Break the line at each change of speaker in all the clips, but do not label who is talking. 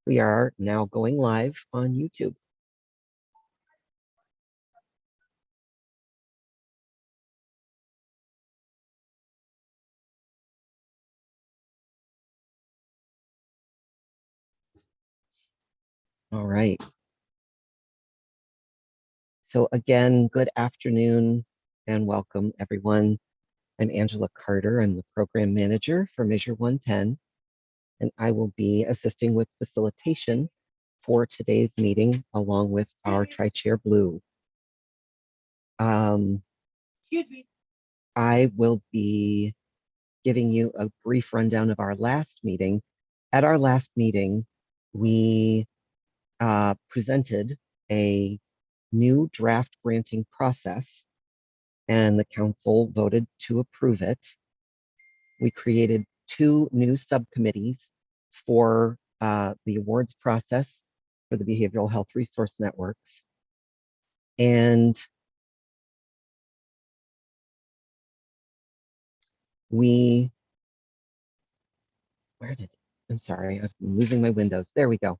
We are now going live on YouTube. All right. So again, good afternoon and welcome everyone. I'm Angela Carter. I'm the program manager for Measure 110, and I will be assisting with facilitation for today's meeting along with our Tri-Chair Blue.
Excuse me.
I will be giving you a brief rundown of our last meeting. At our last meeting, we presented a new draft granting process, and the council voted to approve it. We created 2 new subcommittees for the awards process for the Behavioral Health Resource Networks. And I'm sorry, I'm losing my windows. There we go.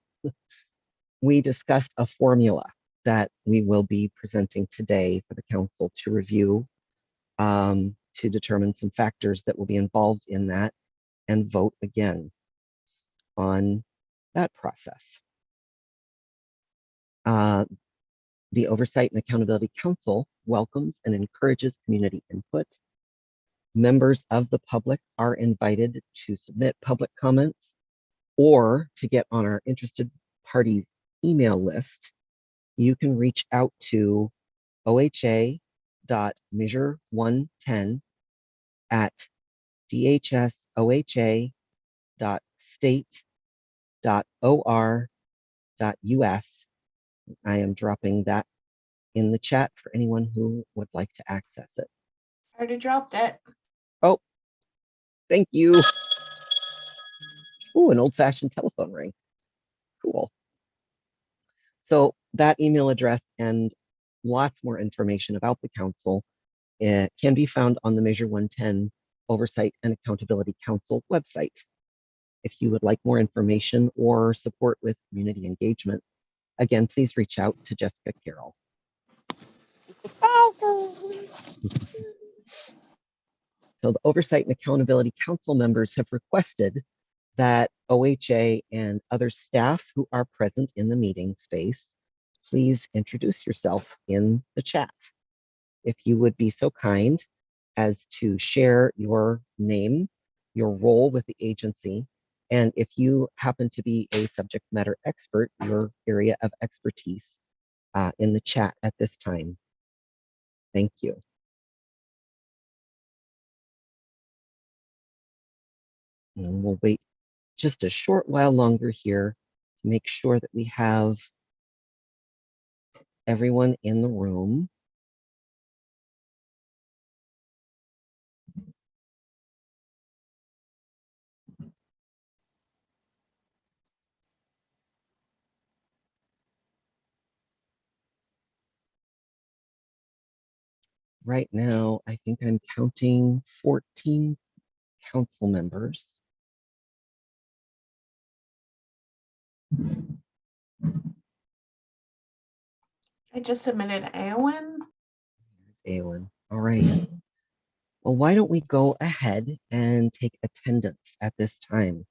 We discussed a formula that we will be presenting today for the council to review, to determine some factors that will be involved in that and vote again on that process. The Oversight and Accountability Council welcomes and encourages community input. Members of the public are invited to submit public comments or to get on our interested parties email list. You can reach out to oha.measure110@dhsOHA.state.or.us. I am dropping that in the chat for anyone who would like to access it.
I already dropped it.
Oh, thank you. Ooh, an old-fashioned telephone ring. Cool. So that email address and lots more information about the council can be found on the Measure 110 Oversight and Accountability Council website. If you would like more information or support with community engagement, again, please reach out to Jessica Carroll. So the Oversight and Accountability Council members have requested that OHA and other staff who are present in the meeting space, please introduce yourself in the chat. If you would be so kind as to share your name, your role with the agency, and if you happen to be a subject matter expert, your area of expertise in the chat at this time. Thank you. And we'll wait just a short while longer here to make sure that we have everyone in the room. Right now, I think I'm counting 14 council members.
I just submitted Aowen.
Aowen. All right. Well, why don't we go ahead and take attendance at this time?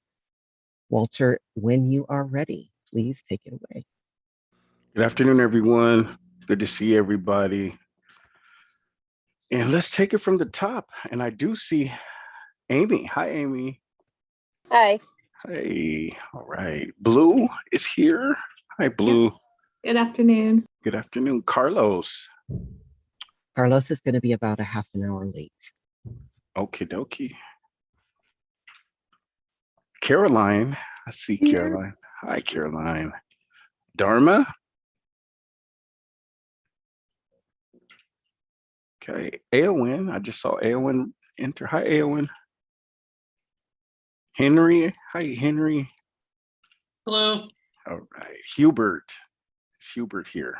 Walter, when you are ready, please take it away.
Good afternoon, everyone. Good to see everybody. And let's take it from the top. And I do see Amy. Hi, Amy.
Hi.
Hey, all right. Blue is here. Hi, Blue.
Yes. Good afternoon.
Good afternoon, Carlos.
Carlos is going to be about a half an hour late.
Okie dokie. Caroline. I see
Here.
Caroline. Hi, Caroline. Dharma. Okay. Aowen. I just saw Aowen enter. Hi, Aowen. Henry. Hi, Henry.
Hello.
All right. Hubert. Is Hubert here?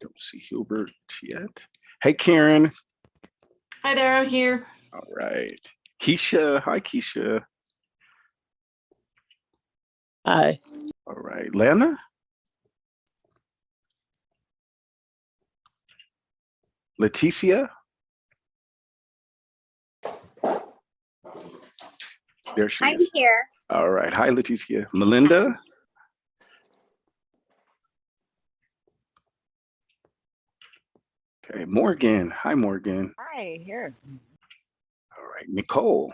Don't see Hubert yet. Hey, Karen.
Hi there, I'm here.
All right. Keisha. Hi, Keisha.
Aye.
All right, Lana? Leticia? There she
I'm
is.
here.
All right. Hi, Leticia. Melinda? Okay, Morgan. Hi, Morgan.
Hi, here.
All right, Nicole.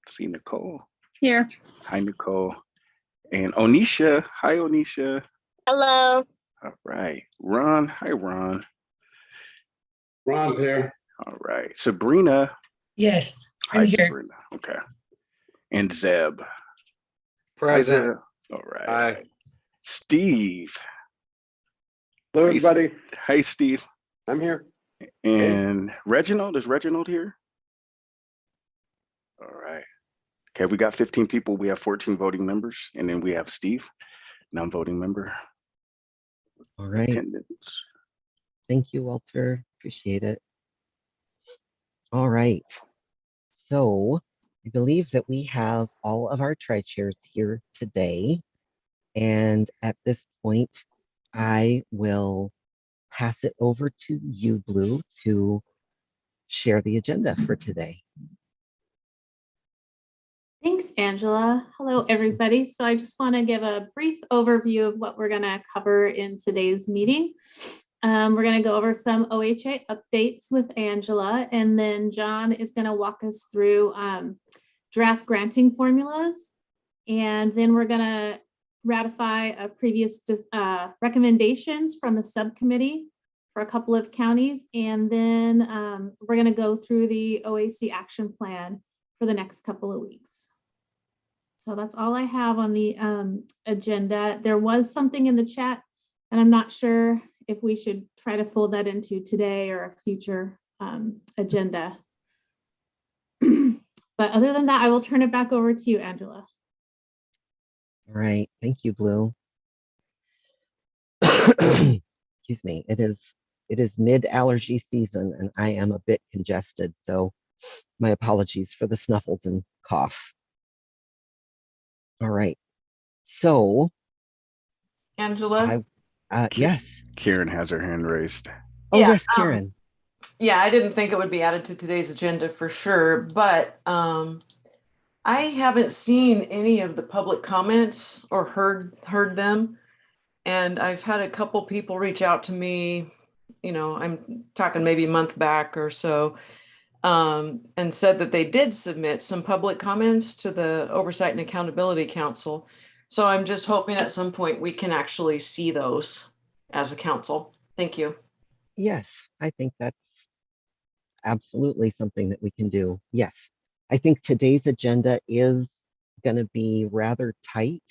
See Nicole.
Here.
Hi, Nicole. And Onisha. Hi, Onisha.
Hello.
All right. Ron. Hi, Ron.
Ron's here.
All right. Sabrina.
Yes,
Hi,
I'm here.
Sabrina. Okay. And Zeb. Hi,
Present.
Zeb. All right.
Hi.
Steve.
Hello,
Hey,
everybody.
Hi, Steve.
I'm here.
And Reginald. Is Reginald here? All right. Okay, we got 15 people. We have 14 voting members. And then we have Steve, non-voting member.
All right.
Attendance.
Thank you, Walter. Appreciate it. All right. So I believe that we have all of our tri-chairs here today. And at this point, I will pass it over to you, Blue, to share the agenda for today.
Thanks, Angela. Hello, everybody. So I just want to give a brief overview of what we're going to cover in today's meeting. We're going to go over some OHA updates with Angela, and then John is going to walk us through draft granting formulas. And then we're going to ratify a previous recommendations from the subcommittee for a couple of counties. And then we're going to go through the OAC action plan for the next couple of weeks. So that's all I have on the agenda. There was something in the chat, and I'm not sure if we should try to fold that into today or a future agenda. But other than that, I will turn it back over to you, Angela.
All right. Thank you, Blue. Excuse me. It is mid-allergy season, and I am a bit congested. So my apologies for the snuffles and cough. All right. So,
Angela?
yes.
Karen has her hand raised.
Oh,
Yeah,
yes, Karen.
Yeah, I didn't think it would be added to today's agenda for sure, but I haven't seen any of the public comments or heard them. And I've had a couple people reach out to me, I'm talking maybe a month back or so, and said that they did submit some public comments to the Oversight and Accountability Council. So I'm just hoping at some point we can actually see those as a council. Thank you.
Yes, I think that's absolutely something that we can do. Yes. I think today's agenda is going to be rather tight,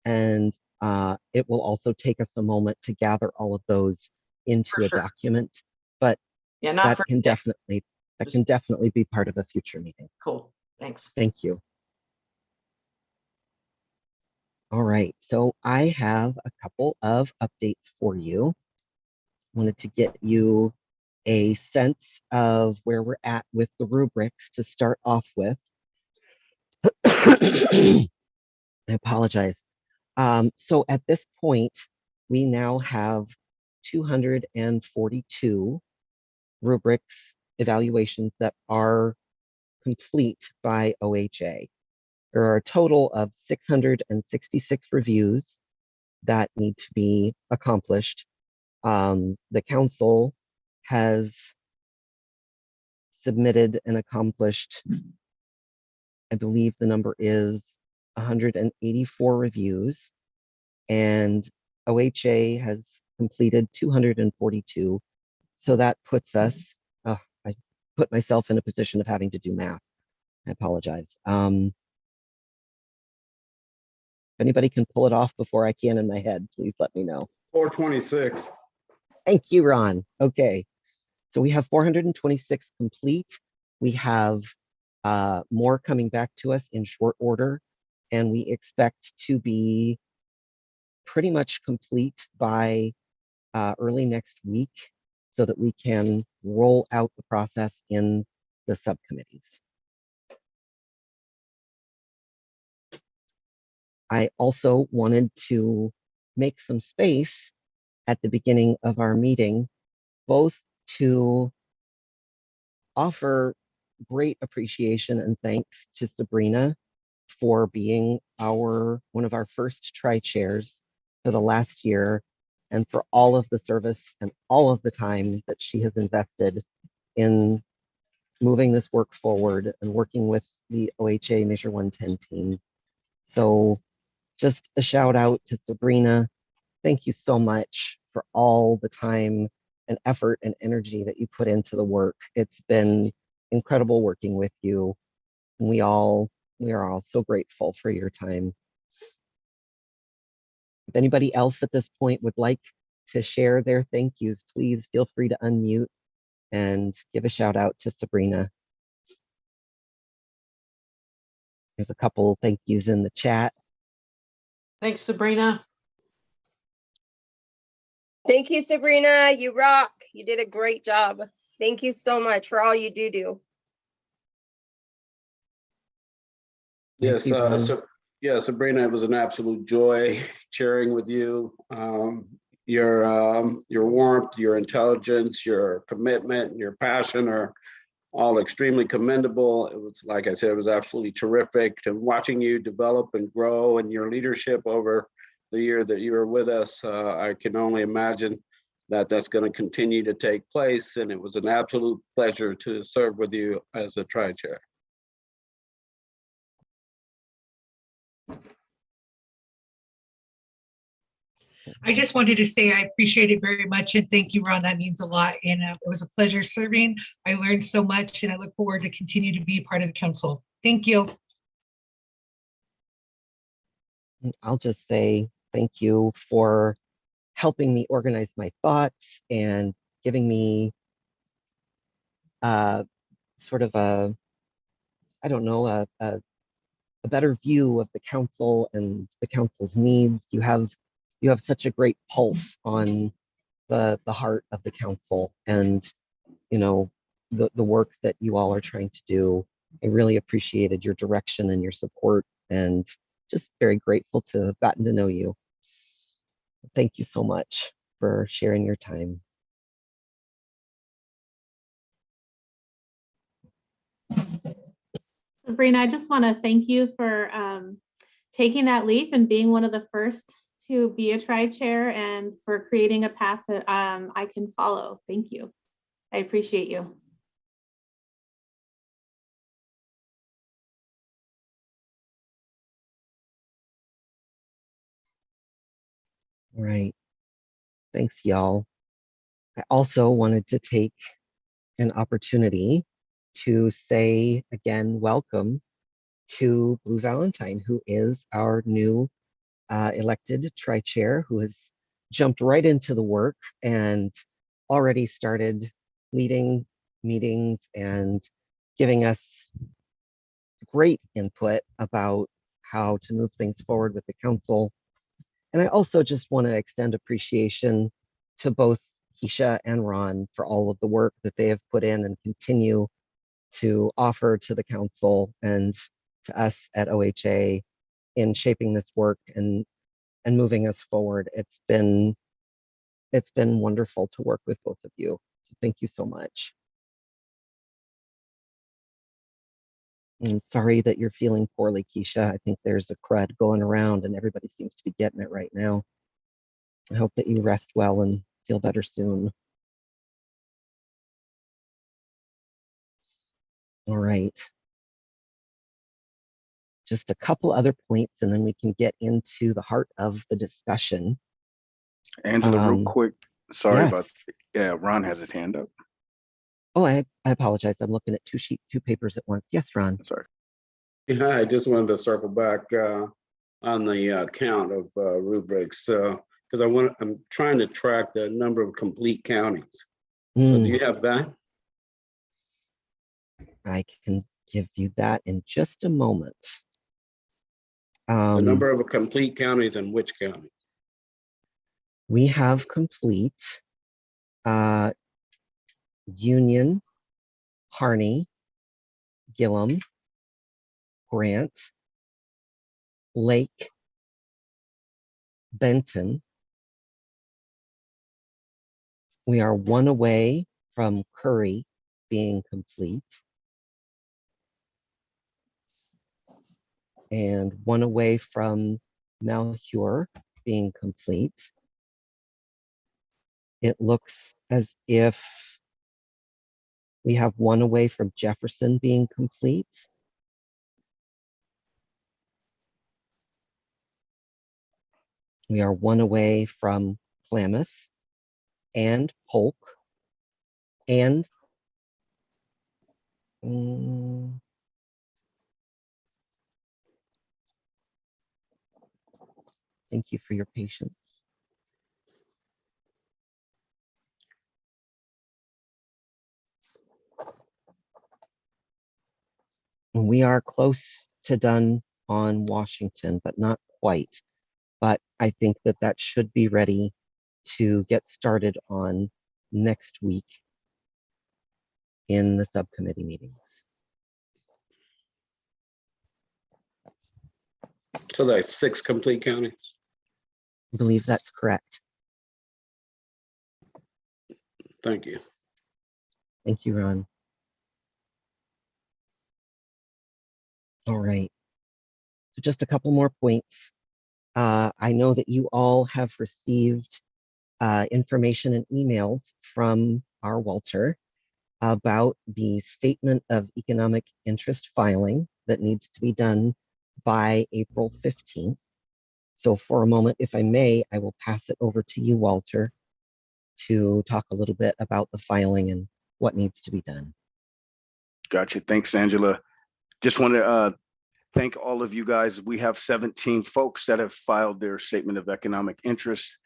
and it will also take us a moment to gather all of those into
For
a
sure.
document, but
Yeah, not
that
for
can
today.
definitely be part of a future meeting.
Cool. Thanks.
Thank you. All right, so I have a couple of updates for you. Wanted to get you a sense of where we're at with the rubrics to start off with. I apologize. So at this point, we now have 242 rubrics evaluations that are complete by OHA. There are a total of 666 reviews that need to be accomplished. The council has submitted and accomplished, I believe the number is 184 reviews, and OHA has completed 242. So that puts us, I put myself in a position of having to do math. I apologize. If anybody can pull it off before I can in my head, please let me know.
426.
Thank you, Ron. Okay. So we have 426 complete. We have more coming back to us in short order, and we expect to be pretty much complete by early next week so that we can roll out the process in the subcommittees. I also wanted to make some space at the beginning of our meeting, both to offer great appreciation and thanks to Sabrina for being one of our first tri-chairs for the last year, and for all of the service and all of the time that she has invested in moving this work forward and working with the OHA Measure 110 team. So just a shout out to Sabrina. Thank you so much for all the time and effort and energy that you put into the work. It's been incredible working with you. We are all so grateful for your time. If anybody else at this point would like to share their thank yous, please feel free to unmute and give a shout out to Sabrina. There's a couple thank yous in the chat.
Thanks, Sabrina.
Thank you, Sabrina. You rock. You did a great job. Thank you so much for all you do.
Thank you, Ron.
Yeah, Sabrina, it was an absolute joy sharing with you. Your warmth, your intelligence, your commitment, your passion are all extremely commendable. It was, like I said, it was absolutely terrific. And watching you develop and grow and your leadership over the year that you were with us, I can only imagine that that's going to continue to take place. And it was an absolute pleasure to serve with you as a tri-chair.
I just wanted to say I appreciate it very much, and thank you, Ron. That means a lot, and it was a pleasure serving. I learned so much, and I look forward to continue to be part of the council. Thank you.
I'll just say thank you for helping me organize my thoughts and giving me sort of a better view of the council and the council's needs. You have such a great pulse on the heart of the council and the work that you all are trying to do. I really appreciated your direction and your support, and just very grateful to have gotten to know you. Thank you so much for sharing your time.
Sabrina, I just want to thank you for taking that leap and being one of the first to be a tri-chair, and for creating a path that I can follow. Thank you. I appreciate you.
All right. Thanks, y'all. I also wanted to take an opportunity to say again, welcome to Blue Valentine, who is our new elected tri-chair, who has jumped right into the work and already started leading meetings and giving us great input about how to move things forward with the council. And I also just want to extend appreciation to both Keisha and Ron for all of the work that they have put in and continue to offer to the council and to us at OHA in shaping this work and moving us forward. It's been wonderful to work with both of you. So thank you so much. I'm sorry that you're feeling poorly, Keisha. I think there's a crud going around and everybody seems to be getting it right now. I hope that you rest well and feel better soon. All right. Just a couple other points and then we can get into the heart of the discussion.
Angela, real quick, sorry
yes.
about, yeah, Ron has his hand up.
Oh, I apologize. I'm looking at two papers at once. Yes, Ron.
Sorry.
Yeah, I just wanted to circle back on the count of rubrics because I'm trying to track the number of complete counties. So do you have that?
I can give you that in just a moment.
The number of complete counties and which county?
We have complete Union, Harney, Gillum, Grant, Lake, Benton. We are one away from Curry being complete. And one away from Malheur being complete. It looks as if we have one away from Jefferson being complete. We are one away from Klamath and Polk and thank you for your patience. We are close to done on Washington, but not quite. But I think that that should be ready to get started on next week in the subcommittee meetings.
So that's 6 complete counties.
I believe that's correct.
Thank you.
Thank you, Ron. All right. So just a couple more points. I know that you all have received information and emails from our Walter about the statement of economic interest filing that needs to be done by April 15th. So for a moment, if I may, I will pass it over to you, Walter, to talk a little bit about the filing and what needs to be done.
Gotcha. Thanks, Angela. Just want to thank all of you guys. We have 17 folks that have filed their statement of economic interest.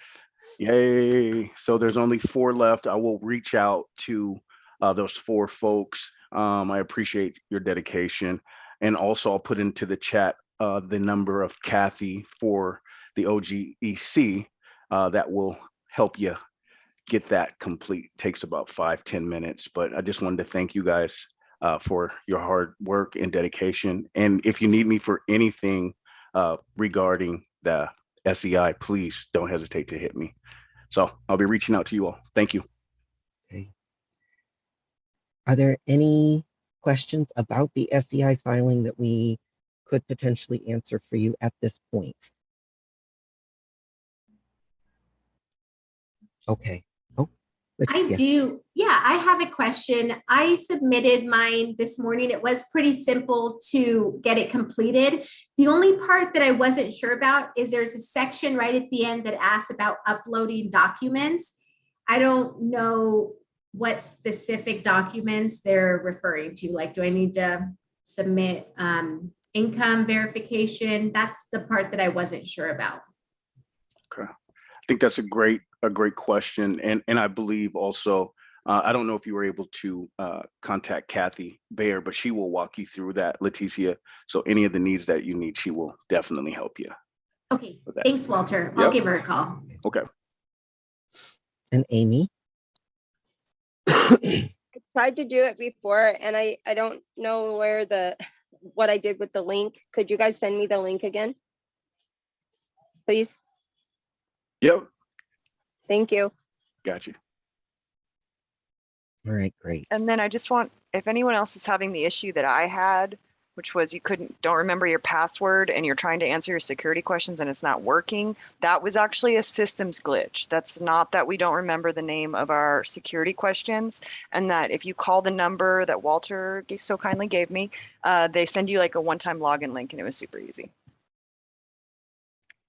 Yay. So there's only 4 left. I will reach out to those 4 folks. I appreciate your dedication. And also I'll put into the chat the number of Kathy for the OGEC that will help you get that complete. Takes about 5-10 minutes, but I just wanted to thank you guys for your hard work and dedication. And if you need me for anything regarding the SEI, please don't hesitate to hit me. So I'll be reaching out to you all. Thank you.
Okay. Are there any questions about the SEI filing that we could potentially answer for you at this point? Okay. Oh,
I do. Yeah, I have a question. I submitted mine this morning. It was pretty simple to get it completed. The only part that I wasn't sure about is there's a section right at the end that asks about uploading documents. I don't know what specific documents they're referring to. Like, do I need to submit income verification? That's the part that I wasn't sure about.
Okay. I think that's a great question. And I believe also, I don't know if you were able to contact Kathy Bayer, but she will walk you through that, Leticia. So any of the needs that you need, she will definitely help you.
Okay, thanks, Walter. I'll give her a call.
Okay.
And Amy?
I tried to do it before and I don't know what I did with the link. Could you guys send me the link again? Please?
Yep.
Thank you.
Got you.
All right, great.
And then I just want, if anyone else is having the issue that I had, which was you don't remember your password and you're trying to answer your security questions and it's not working, that was actually a systems glitch. That's not that we don't remember the name of our security questions, and that if you call the number that Walter so kindly gave me, they send you like a one-time login link, and it was super easy.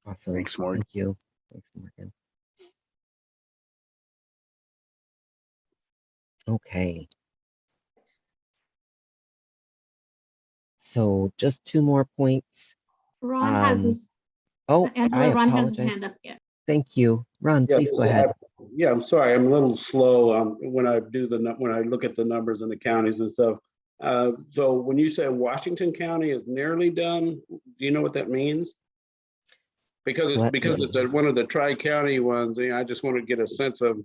Awesome.
Thanks, Morgan.
Thank you. Thanks, Morgan. Okay. So just 2 more points.
Ron has his,
Oh, I
Ron has his
apologize.
hand up yet.
Thank you. Ron, please go ahead.
Yeah, I'm sorry. I'm a little slow when I look at the numbers in the counties and stuff. So when you say Washington County is nearly done, do you know what that means? Because it's one of the tri-county ones. I just want to get a sense of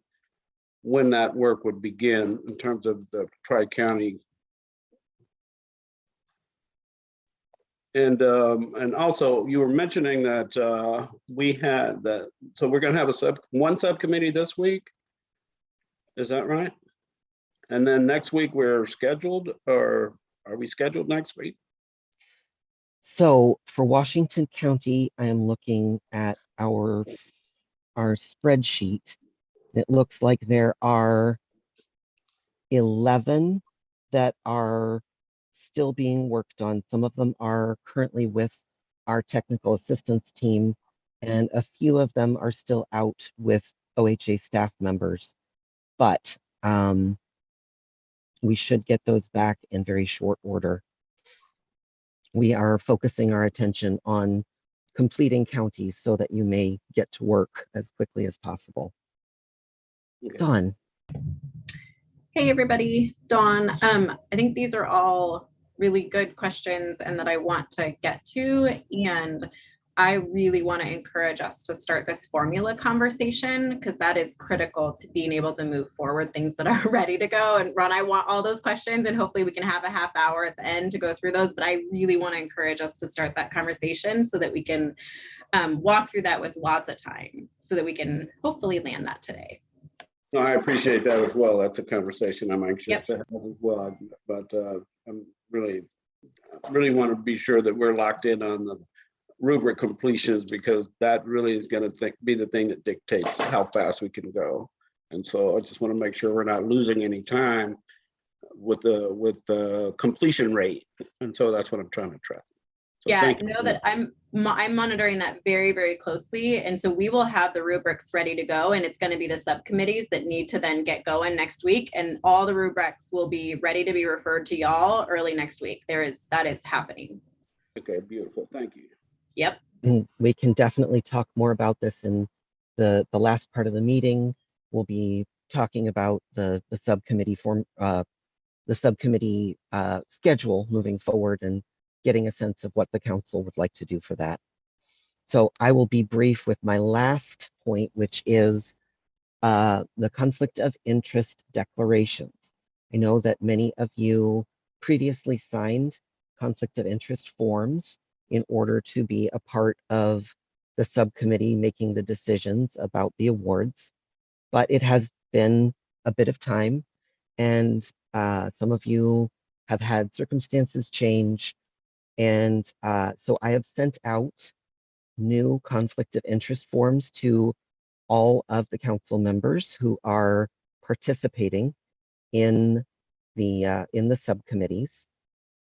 when that work would begin in terms of the tri-county And also you were mentioning that we had that, so we're going to have one subcommittee this week. Is that right? And then next week we're scheduled, or are we scheduled next week?
So for Washington County, I am looking at our spreadsheet. It looks like there are 11 that are still being worked on. Some of them are currently with our technical assistance team, and a few of them are still out with OHA staff members. But we should get those back in very short order. We are focusing our attention on completing counties so that you may get to work as quickly as possible.
Okay.
Dawn.
Hey, everybody, Dawn. I think these are all really good questions and that I want to get to. And I really want to encourage us to start this formula conversation because that is critical to being able to move forward things that are ready to go. And Ron, I want all those questions and hopefully we can have a half hour at the end to go through those. But I really want to encourage us to start that conversation so that we can walk through that with lots of time so that we can hopefully land that today.
No, I appreciate that as well. That's a conversation I'm anxious to have as well. But I'm really want to be sure that we're locked in on the rubric completions, because that really is going to be the thing that dictates how fast we can go. And so I just want to make sure we're not losing any time with the completion rate. And so that's what I'm trying to track. So
yeah, know that I'm monitoring that very, very closely. And so we will have the rubrics ready to go, and it's going to be the subcommittees that need to then get going next week. And all the rubrics will be ready to be referred to y'all early next week. That is happening.
Okay, beautiful. Thank you.
Yep.
And we can definitely talk more about this in the last part of the meeting. We'll be talking about the subcommittee schedule moving forward and getting a sense of what the council would like to do for that. So I will be brief with my last point, which is the conflict of interest declarations. I know that many of you previously signed conflict of interest forms in order to be a part of the subcommittee making the decisions about the awards, but it has been a bit of time, and some of you have had circumstances change. And so I have sent out new conflict of interest forms to all of the council members who are participating in the subcommittees,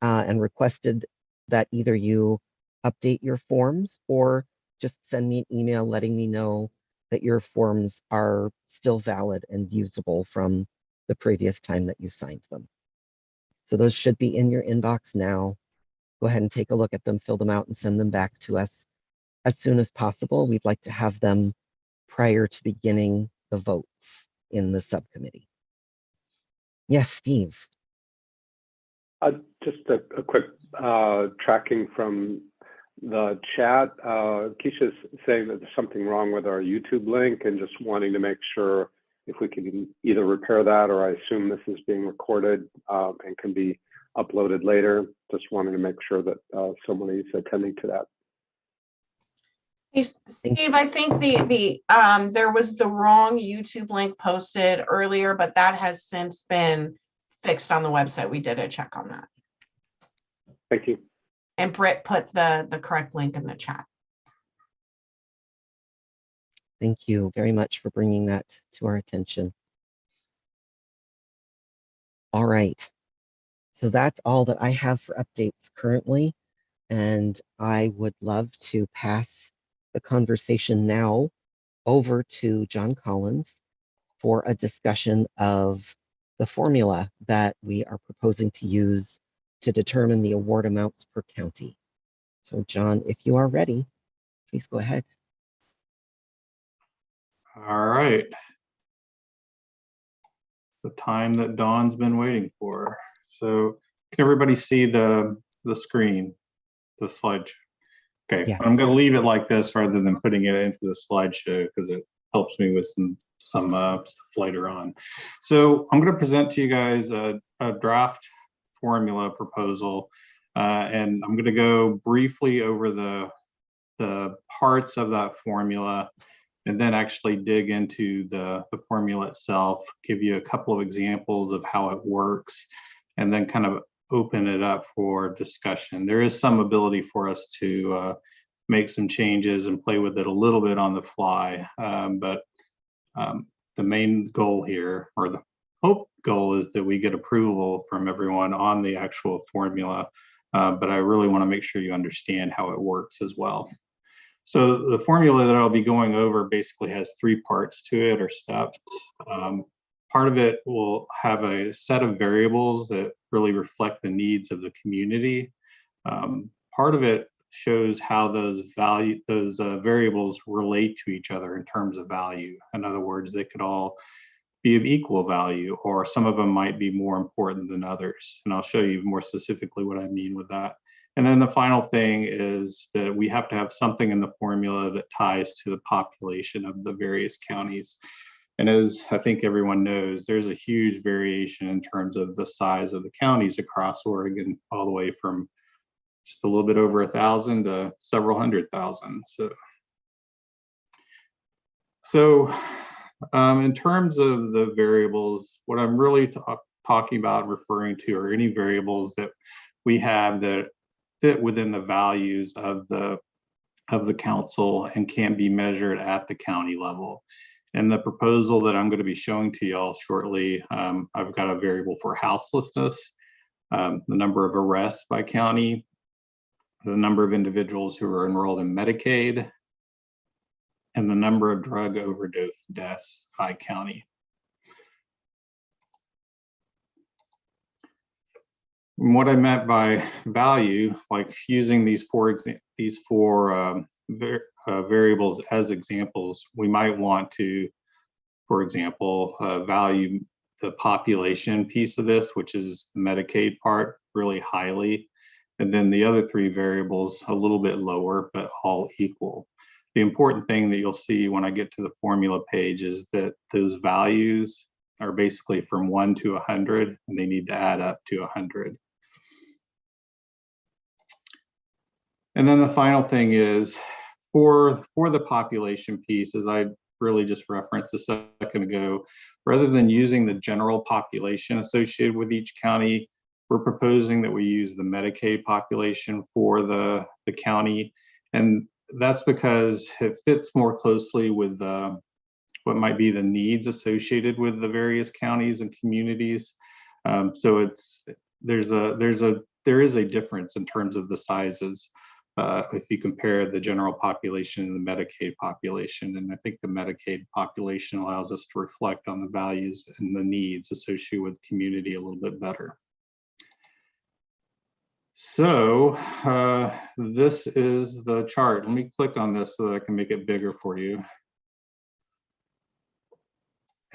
and requested that either you update your forms or just send me an email letting me know that your forms are still valid and usable from the previous time that you signed them. So those should be in your inbox now. Go ahead and take a look at them, fill them out, and send them back to us as soon as possible. We'd like to have them prior to beginning the votes in the subcommittee. Yes, Steve.
Just a quick tracking from the chat. Keisha's saying that there's something wrong with our YouTube link and just wanting to make sure if we can either repair that, or I assume this is being recorded and can be uploaded later. Just wanting to make sure that someone is attending to that.
Hey, Steve, I think there was the wrong YouTube link posted earlier, but that has since been fixed on the website. We did a check on that.
Thank you.
And Britt put the correct link in the chat.
Thank you very much for bringing that to our attention. All right. So that's all that I have for updates currently. And I would love to pass the conversation now over to John Collins for a discussion of the formula that we are proposing to use to determine the award amounts per county. So John, if you are ready, please go ahead.
All right. The time that Dawn's been waiting for. So can everybody see the screen, the slideshow? Okay, yeah. I'm going to leave it like this rather than putting it into the slideshow because it helps me with some stuff later on. So I'm going to present to you guys a draft formula proposal And I'm going to go briefly over the parts of that formula and then actually dig into the formula itself, give you a couple of examples of how it works, and then kind of open it up for discussion. There is some ability for us to make some changes and play with it a little bit on the fly, but the main goal here, or the hope goal, is that we get approval from everyone on the actual formula, but I really want to make sure you understand how it works as well. So the formula that I'll be going over basically has 3 parts to it, or steps. Part of it will have a set of variables that really reflect the needs of the community. Part of it shows how those variables relate to each other in terms of value. In other words, they could all be of equal value, or some of them might be more important than others. And I'll show you more specifically what I mean with that. And then the final thing is that we have to have something in the formula that ties to the population of the various counties. And as I think everyone knows, there's a huge variation in terms of the size of the counties across Oregon, all the way from just a little bit over 1,000 to several 100,000. So in terms of the variables, what I'm really talking about, referring to, are any variables that we have that fit within the values of the council and can be measured at the county level. And the proposal that I'm going to be showing to y'all shortly, I've got a variable for houselessness, the number of arrests by county, the number of individuals who are enrolled in Medicaid, and the number of drug overdose deaths by county. And what I meant by value, like using these four variables as examples, we might want to, for example, value the population piece of this, which is the Medicaid part, really highly. And then the other 3 variables a little bit lower, but all equal. The important thing that you'll see when I get to the formula page is that those values are basically from 1 to 100, and they need to add up to 100. And then the final thing is for the population piece, as I really just referenced a second ago, rather than using the general population associated with each county, we're proposing that we use the Medicaid population for the county. And that's because it fits more closely with what might be the needs associated with the various counties and communities. So there is a difference in terms of the sizes if you compare the general population and the Medicaid population. And I think the Medicaid population allows us to reflect on the values and the needs associated with community a little bit better. So this is the chart. Let me click on this so that I can make it bigger for you.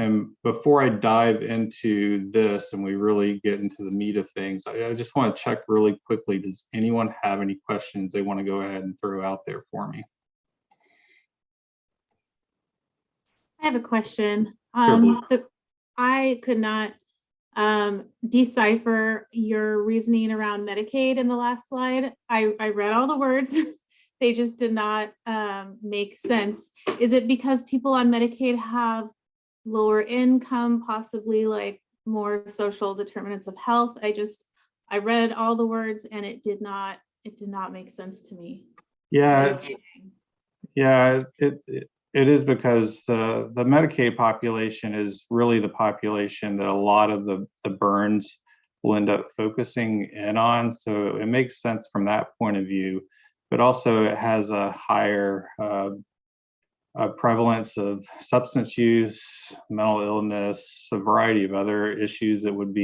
And before I dive into this and we really get into the meat of things, I just want to check really quickly, does anyone have any questions they want to go ahead and throw out there for me?
I have a question.
Sure,
I could not decipher your reasoning around Medicaid in the last slide. I read all the words. They just did not make sense. Is it because people on Medicaid have lower income, possibly like more social determinants of health? I read all the words and it did not make sense to me.
Yeah, it is because the Medicaid population is really the population that a lot of the burns will end up focusing in on. So it makes sense from that point of view, but also it has a higher prevalence of substance use, mental illness, a variety of other issues that would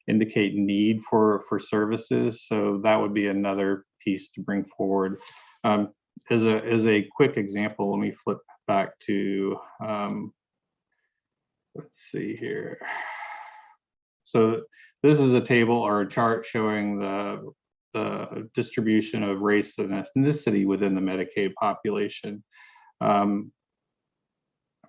indicate need for services. So that would be another piece to bring forward. As a quick example, let me flip back to, let's see here. So this is a table or a chart showing the distribution of race and ethnicity within the Medicaid population. I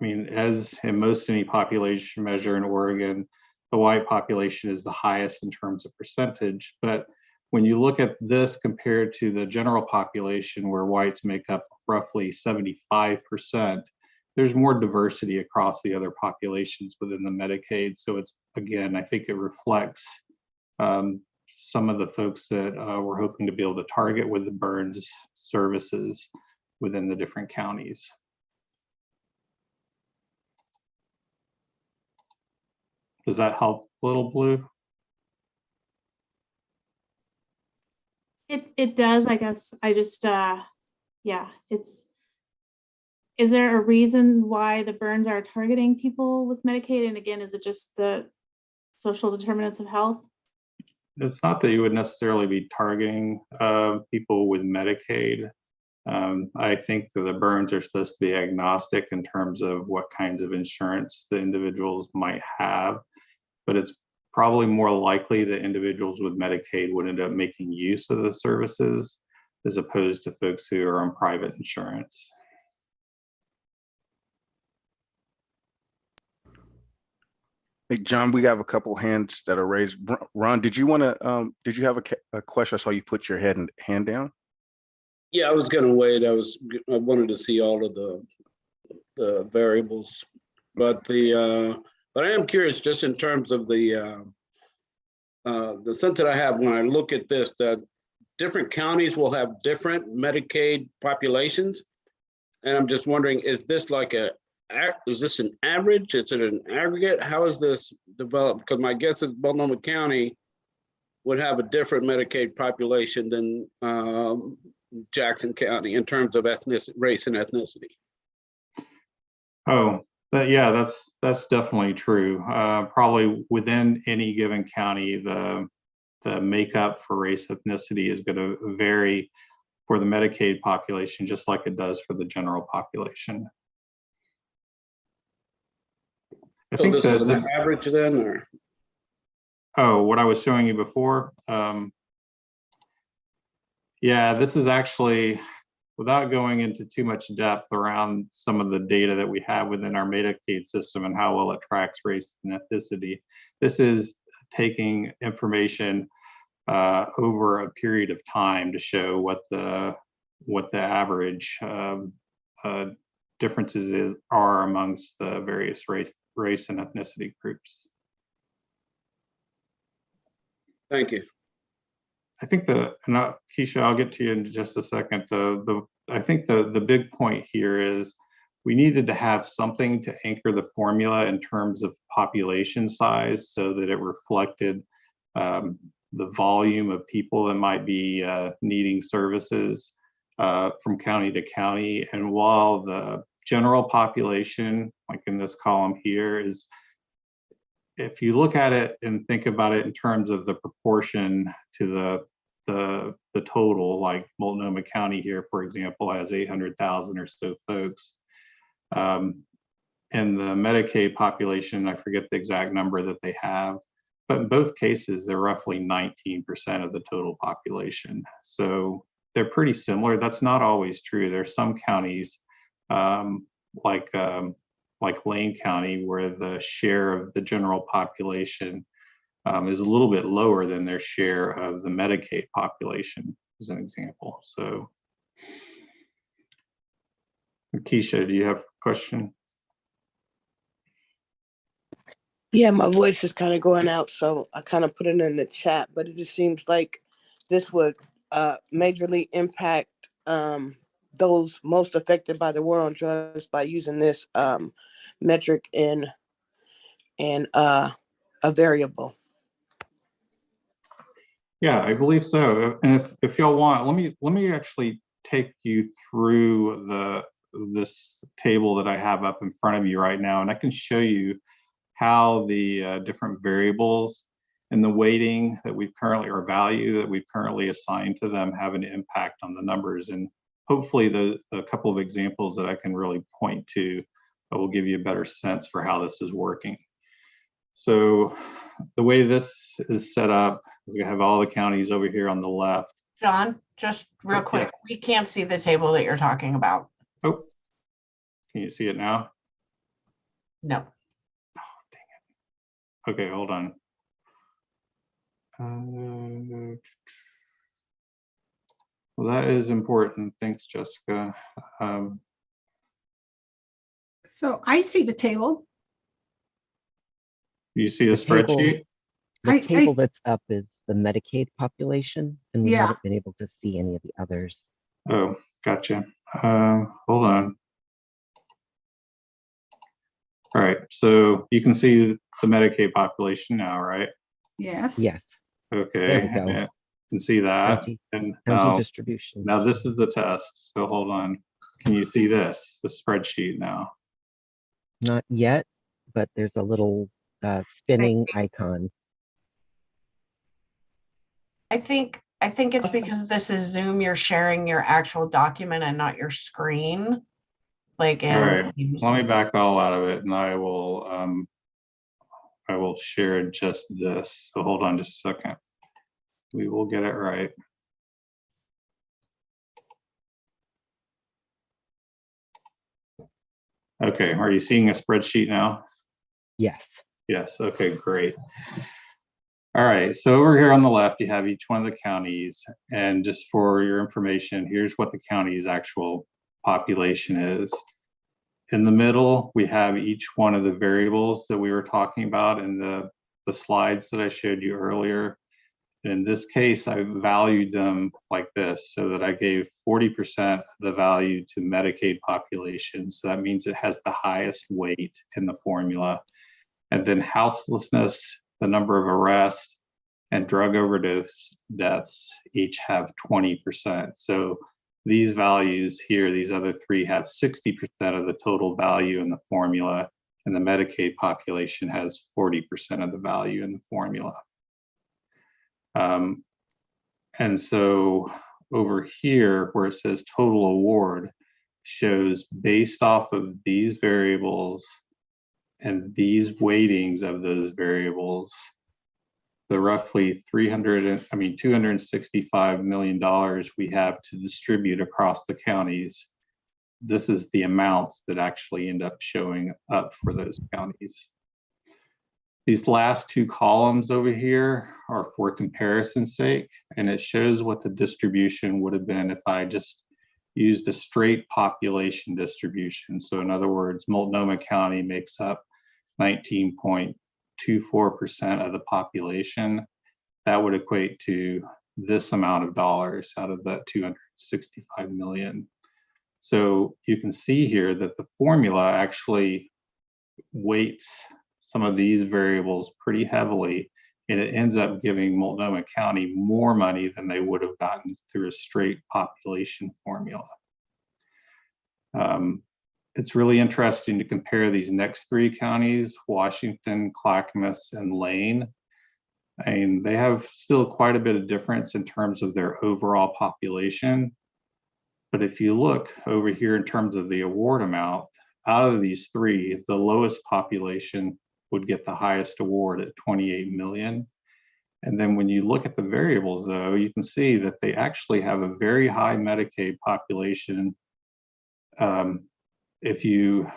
mean, as in most any population measure in Oregon, the white population is the highest in terms of percentage, but when you look at this compared to the general population, where whites make up roughly 75%, there's more diversity across the other populations within the Medicaid. So it's, again, I think it reflects some of the folks that we're hoping to be able to target with the Burns services within the different counties. Does that help, Little Blue?
It does, I guess. I just, yeah, is there a reason why the Burns are targeting people with Medicaid? And again, is it just the social determinants of health?
It's not that you would necessarily be targeting people with Medicaid. I think that the Burns are supposed to be agnostic in terms of what kinds of insurance the individuals might have, but it's probably more likely that individuals with Medicaid would end up making use of the services as opposed to folks who are on private insurance.
Hey, John, we have a couple hands that are raised. Ron, did you want to, did you have a question? I saw you put your hand down.
Yeah, I was going to wait. I wanted to see all of the variables, but I am curious just in terms of the sense that I have when I look at this, that different counties will have different Medicaid populations. And I'm just wondering, is this like is this an average? Is it an aggregate? How is this developed? Because my guess is Multnomah County would have a different Medicaid population than Jackson County in terms of race and ethnicity.
Oh, yeah, that's definitely true. Probably within any given county, the makeup for race ethnicity is going to vary for the Medicaid population, just like it does for the general population. I think
this is an average then, or?
Oh, what I was showing you before. Yeah, this is actually, without going into too much depth around some of the data that we have within our Medicaid system and how well it tracks race and ethnicity. This is taking information over a period of time to show what the average differences are amongst the various race and ethnicity groups.
Thank you.
I think Keisha, I'll get to you in just a second. I think the big point here is we needed to have something to anchor the formula in terms of population size so that it reflected the volume of people that might be needing services from county to county. And while the general population, like in this column here, is, if you look at it and think about it in terms of the proportion to the total, like Multnomah County here, for example, has 800,000 or so folks. And the Medicaid population, I forget the exact number that they have, but in both cases, they're roughly 19% of the total population. So they're pretty similar. That's not always true. There's some counties like Lane County, where the share of the general population is a little bit lower than their share of the Medicaid population, as an example. So, Keisha, do you have a question?
Yeah, my voice is kind of going out, so I kind of put it in the chat, but it just seems like this would majorly impact those most affected by the war on drugs by using this metric in a variable.
Yeah, I believe so. And if y'all want, let me actually take you through this table that I have up in front of you right now, and I can show you how the different variables and the weighting that we've currently, or value that we've currently assigned to them, have an impact on the numbers. And hopefully a couple of examples that I can really point to will give you a better sense for how this is working. So the way this is set up is we have all the counties over here on the left.
John, just real quick,
Yes.
we can't see the table that you're talking about.
Oh, can you see it now?
No.
Oh, dang it. Okay, hold on. Well, that is important. Thanks, Jessica.
So I see the table.
You see the
table-
spreadsheet?
The table that's up is the Medicaid population, and we
Yeah.
haven't been able to see any of the others.
Oh, gotcha. Hold on. All right, so you can see the Medicaid population now, right?
Yes.
Yes.
Okay.
There we go.
Yeah, you can see that.
County-
And
County
now,
distribution.
now this is the test. So hold on. Can you see this, the spreadsheet now?
Not yet, but there's a little spinning icon.
I think it's because this is Zoom, you're sharing your actual document and not your screen. Like in
All right, let me back all out of it, and I will share just this. So hold on just a second. We will get it right. Okay, are you seeing a spreadsheet now?
Yes.
Yes, okay, great. All right, so over here on the left, you have each one of the counties, and just for your information, here's what the county's actual population is. In the middle, we have each one of the variables that we were talking about in the slides that I showed you earlier. In this case, I valued them like this, so that I gave 40% of the value to Medicaid population. So that means it has the highest weight in the formula. And then houselessness, the number of arrests, and drug overdose deaths each have 20%. So these values here, these other three, have 60% of the total value in the formula, and the Medicaid population has 40% of the value in the formula. And so over here, where it says total award, shows based off of these variables and these weightings of those variables, the roughly $265 million we have to distribute across the counties. This is the amounts that actually end up showing up for those counties. These last two columns over here are for comparison's sake, and it shows what the distribution would have been if I just used a straight population distribution. So in other words, Multnomah County makes up 19.24% of the population. That would equate to this amount of dollars out of that 265 million. So you can see here that the formula actually weights some of these variables pretty heavily, and it ends up giving Multnomah County more money than they would have gotten through a straight population formula. It's really interesting to compare these next three counties, Washington, Clackamas, and Lane. And they have still quite a bit of difference in terms of their overall population. But if you look over here in terms of the award amount, out of these three, the lowest population would get the highest award at 28 million. And then when you look at the variables, though, you can see that they actually have a very high Medicaid population. If you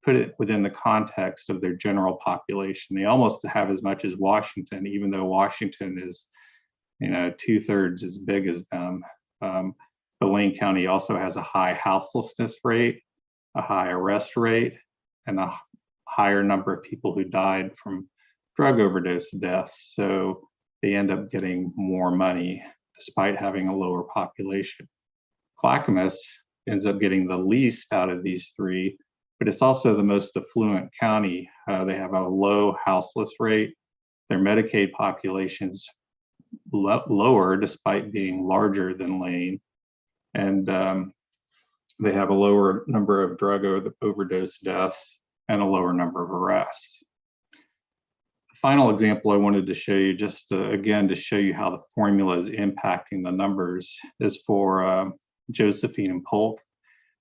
put it within the context of their general population, they almost have as much as Washington, even though Washington is, 2/3 as big as them. But Lane County also has a high houselessness rate, a high arrest rate, and a higher number of people who died from drug overdose deaths. So they end up getting more money despite having a lower population. Clackamas ends up getting the least out of these three, but it's also the most affluent county. They have a low houseless rate. Their Medicaid population's lower despite being larger than Lane. And they have a lower number of drug overdose deaths and a lower number of arrests. The final example I wanted to show you, just again, to show you how the formula is impacting the numbers, is for Josephine and Polk.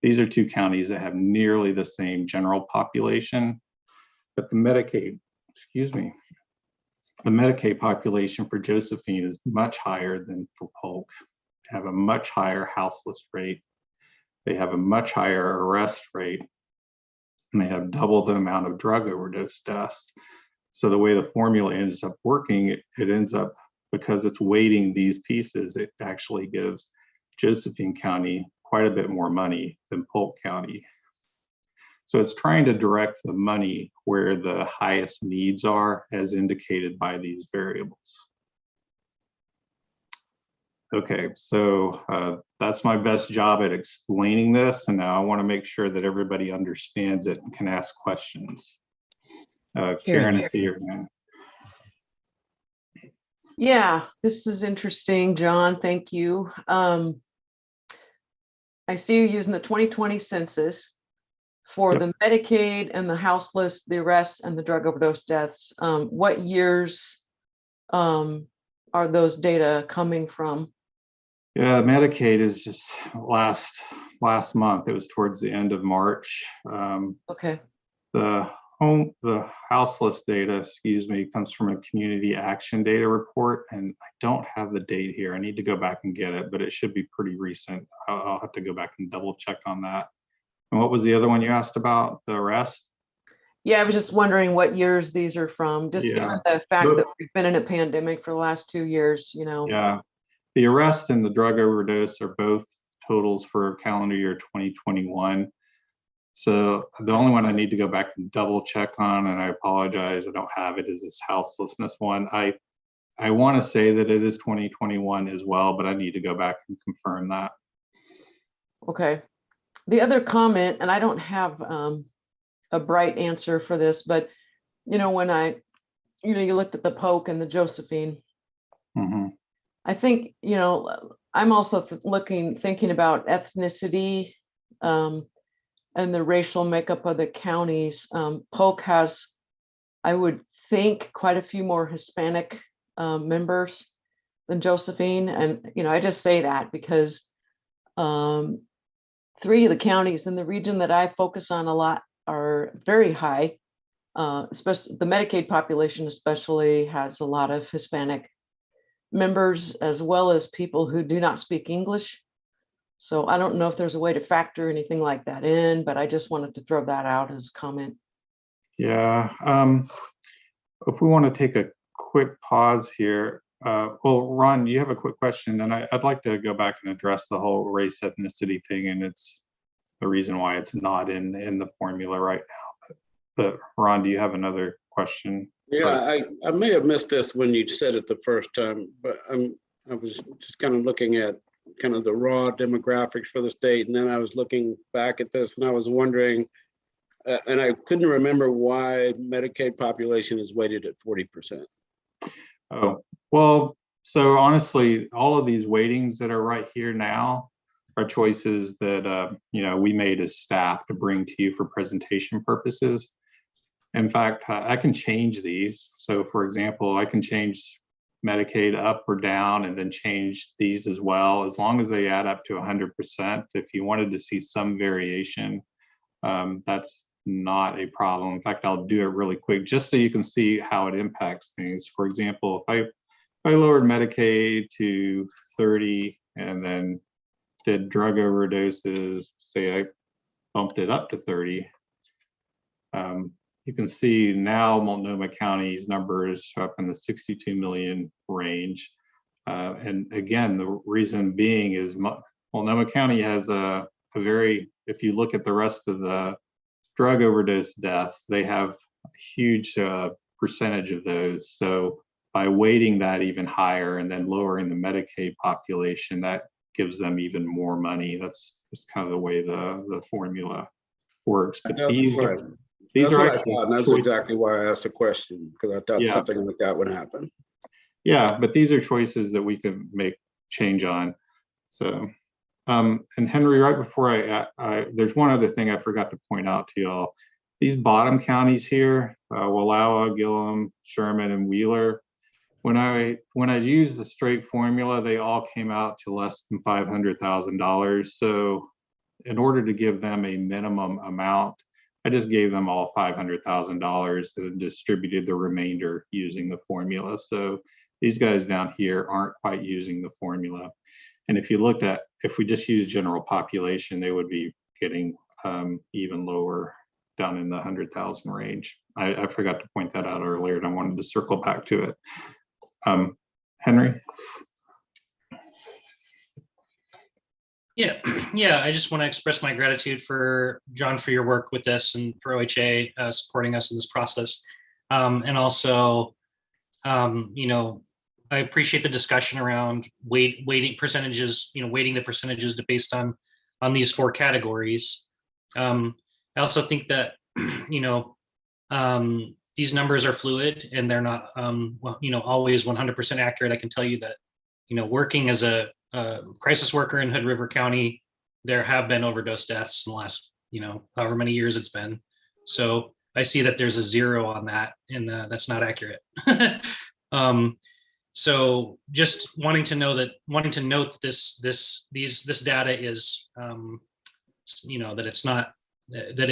These are two counties that have nearly the same general population, but the Medicaid population for Josephine is much higher than for Polk. They have a much higher houseless rate. They have a much higher arrest rate, and they have double the amount of drug overdose deaths. So the way the formula ends up working, it ends up, because it's weighting these pieces, it actually gives Josephine County quite a bit more money than Polk County. So it's trying to direct the money where the highest needs are, as indicated by these variables. Okay, so that's my best job at explaining this, and now I want to make sure that everybody understands it and can ask questions. Karen, I see your hand.
Yeah, this is interesting, John. Thank you. I see you're using the 2020 census for the Medicaid and the houseless, the arrests, and the drug overdose deaths. What years are those data coming from?
Yeah, Medicaid is just last month. It was towards the end of March.
Okay.
The houseless data, excuse me, comes from a community action data report, and I don't have the date here. I need to go back and get it, but it should be pretty recent. I'll have to go back and double check on that. And what was the other one you asked about, the arrest?
Yeah, I was just wondering what years these are from, just given the fact that we've been in a pandemic for the last 2 years, you know.
Yeah, the arrest and the drug overdose are both totals for calendar year 2021. So the only one I need to go back and double check on, and I apologize, I don't have it, is this houselessness one. I want to say that it is 2021 as well, but I need to go back and confirm that.
Okay. The other comment, and I don't have a bright answer for this, but you know, when you looked at the Polk and the Josephine, I think, you know, I'm also thinking about ethnicity and the racial makeup of the counties. Polk has, I would think, quite a few more Hispanic members than Josephine. And, you know, I just say that because 3 of the counties in the region that I focus on a lot are very high, especially the Medicaid population especially has a lot of Hispanic members, as well as people who do not speak English. So I don't know if there's a way to factor anything like that in, but I just wanted to throw that out as a comment.
Yeah, if we want to take a quick pause here, well, Ron, you have a quick question, then I'd like to go back and address the whole race ethnicity thing, and it's the reason why it's not in the formula right now. But Ron, do you have another question?
Yeah, I may have missed this when you said it the first time, but I was just kind of looking at kind of the raw demographics for the state, and then I was looking back at this and I was wondering, and I couldn't remember why Medicaid population is weighted at 40%.
Oh, well, so honestly, all of these weightings that are right here now are choices that you know, we made as staff to bring to you for presentation purposes. In fact, I can change these. So for example, I can change Medicaid up or down and then change these as well, as long as they add up to 100%. If you wanted to see some variation, that's not a problem. In fact, I'll do it really quick just so you can see how it impacts things. For example, if I lowered Medicaid to 30 and then did drug overdoses, say I bumped it up to 30, you can see now Multnomah County's numbers are up in the 62 million range. And again, the reason being is Multnomah County has a very, if you look at the rest of the drug overdose deaths, they have a huge percentage of those. So by weighting that even higher and then lowering the Medicaid population, that gives them even more money. That's just kind of the way the formula works. But these are actually,
and that's exactly why I asked the question, because I thought something like that would happen.
Yeah, but these are choices that we can make change on. So, and Henry, right before there's one other thing I forgot to point out to y'all. These bottom counties here, Wallowa, Gillum, Sherman, and Wheeler, when I used the straight formula, they all came out to less than $500,000. So in order to give them a minimum amount, I just gave them all $500,000 and distributed the remainder using the formula. So these guys down here aren't quite using the formula. And if you looked at, if we just use general population, they would be getting even lower, down in the 100,000 range. I forgot to point that out earlier and I wanted to circle back to it. Henry?
Yeah, yeah. I just want to express my gratitude for John for your work with this and for OHA supporting us in this process. And also, you know, I appreciate the discussion around weighting percentages. You know, weighting the percentages based on these 4 categories. I also think that you know these numbers are fluid and they're not well, you know, always 100% accurate. I can tell you that, you know, working as a crisis worker in Hood River County, there have been overdose deaths in the last, you know, however many years it's been. So I see that there's a 0 on that, and that's not accurate. So just wanting to note that this data is, you know, that it's not, that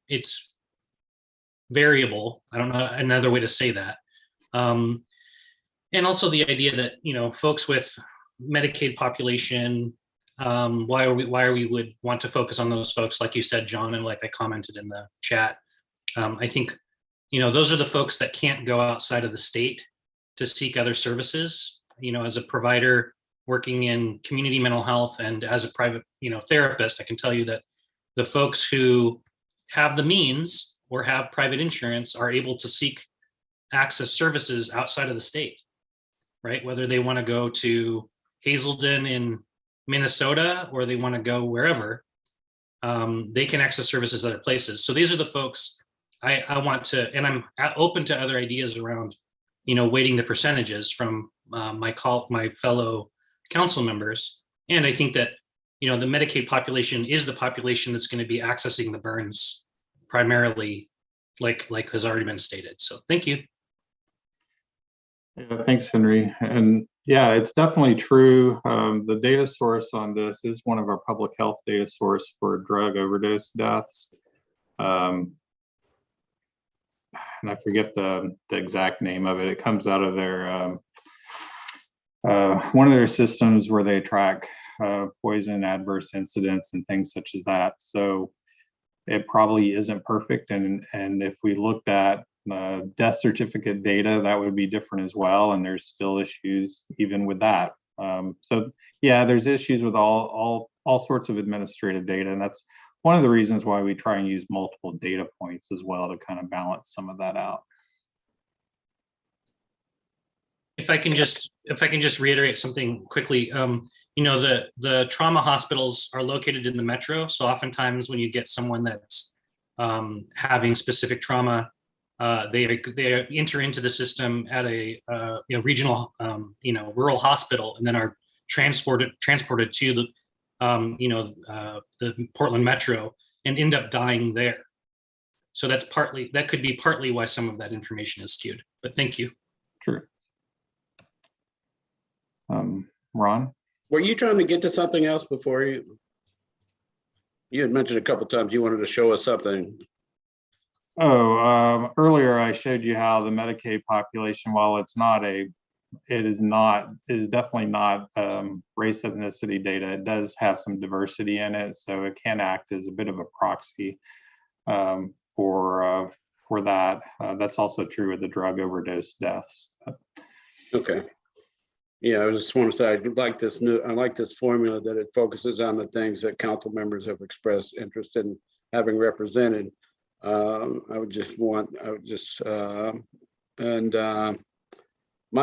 it's variable. I don't know another way to say that. And also the idea that, you know, folks with Medicaid population, why we would want to focus on those folks, like you said, John, and like I commented in the chat. I think, you know, those are the folks that can't go outside of the state to seek other services. You know, as a provider working in community mental health and as a private, you know, therapist, I can tell you that the folks who have the means or have private insurance are able to seek access services outside of the state, right? Whether they want to go to Hazelden in Minnesota or they want to go wherever, they can access services other places. So these are the folks I want to, and I'm open to other ideas around, you know, weighting the percentages from my fellow council members. And I think that, you know, the Medicaid population is the population that's going to be accessing the burns primarily, like has already been stated. So thank you.
Yeah, thanks, Henry. And yeah, it's definitely true. The data source on this is one of our public health data source for drug overdose deaths. And I forget the exact name of it. It comes out of their one of their systems where they track poison adverse incidents and things such as that. So it probably isn't perfect. And if we looked at death certificate data, that would be different as well. And there's still issues even with that. So yeah, there's issues with all sorts of administrative data. And that's one of the reasons why we try and use multiple data points as well to kind of balance some of that out.
If I can just reiterate something quickly, you know, the trauma hospitals are located in the metro. So oftentimes when you get someone that's having specific trauma, they enter into the system at a you know, regional, you know, rural hospital, and then are transported to the you know, the Portland metro and end up dying there. So that could be partly why some of that information is skewed. But thank you.
True. Ron?
Were you trying to get to something else before you had mentioned a couple of times you wanted to show us something?
Oh, earlier I showed you how the Medicaid population, while it's not is definitely not race ethnicity data. It does have some diversity in it, so it can act as a bit of a proxy for that. That's also true with the drug overdose deaths.
Okay. Yeah, I just want to say I like this formula that it focuses on the things that council members have expressed interest in having represented. My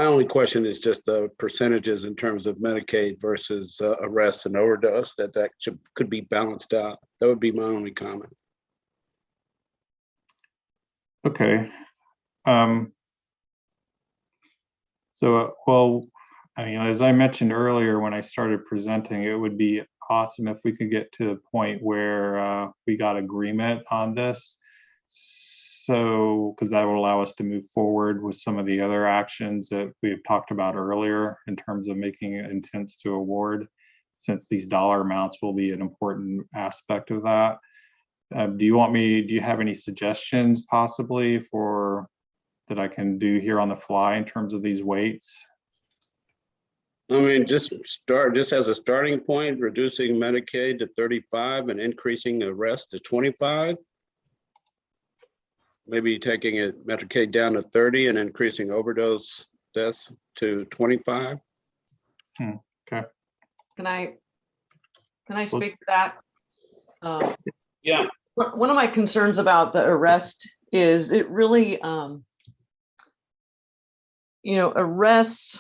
only question is just the percentages in terms of Medicaid versus arrest and overdose, that could be balanced out. That would be my only comment.
Okay. So, well, I mean, as I mentioned earlier, when I started presenting, it would be awesome if we could get to the point where we got agreement on this. So, because that will allow us to move forward with some of the other actions that we've talked about earlier in terms of making intents to award, since these dollar amounts will be an important aspect of that. Do you have any suggestions possibly that I can do here on the fly in terms of these weights?
I mean, just as a starting point, reducing Medicaid to 35 and increasing arrest to 25. Maybe taking Medicaid down to 30 and increasing overdose deaths to 25.
Okay.
Can I Can I speak to that?
Yeah.
One of my concerns about the arrest is it really, arrests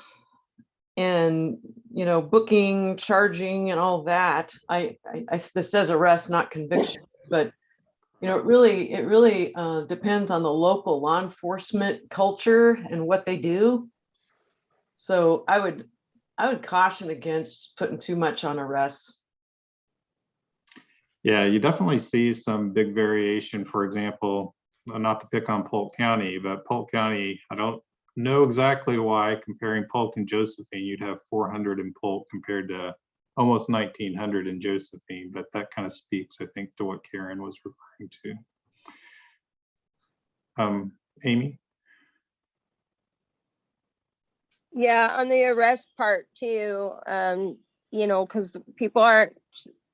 and, booking, charging and all that. This says arrest, not conviction, but it really depends on the local law enforcement culture and what they do. So I would caution against putting too much on arrests.
Yeah, you definitely see some big variation. For example, not to pick on Polk County, but Polk County, I don't know exactly why comparing Polk and Josephine, you'd have 400 in Polk compared to almost 1900 in Josephine, but that kind of speaks, I think, to what Karen was referring to. Amy?
Yeah, on the arrest part too, because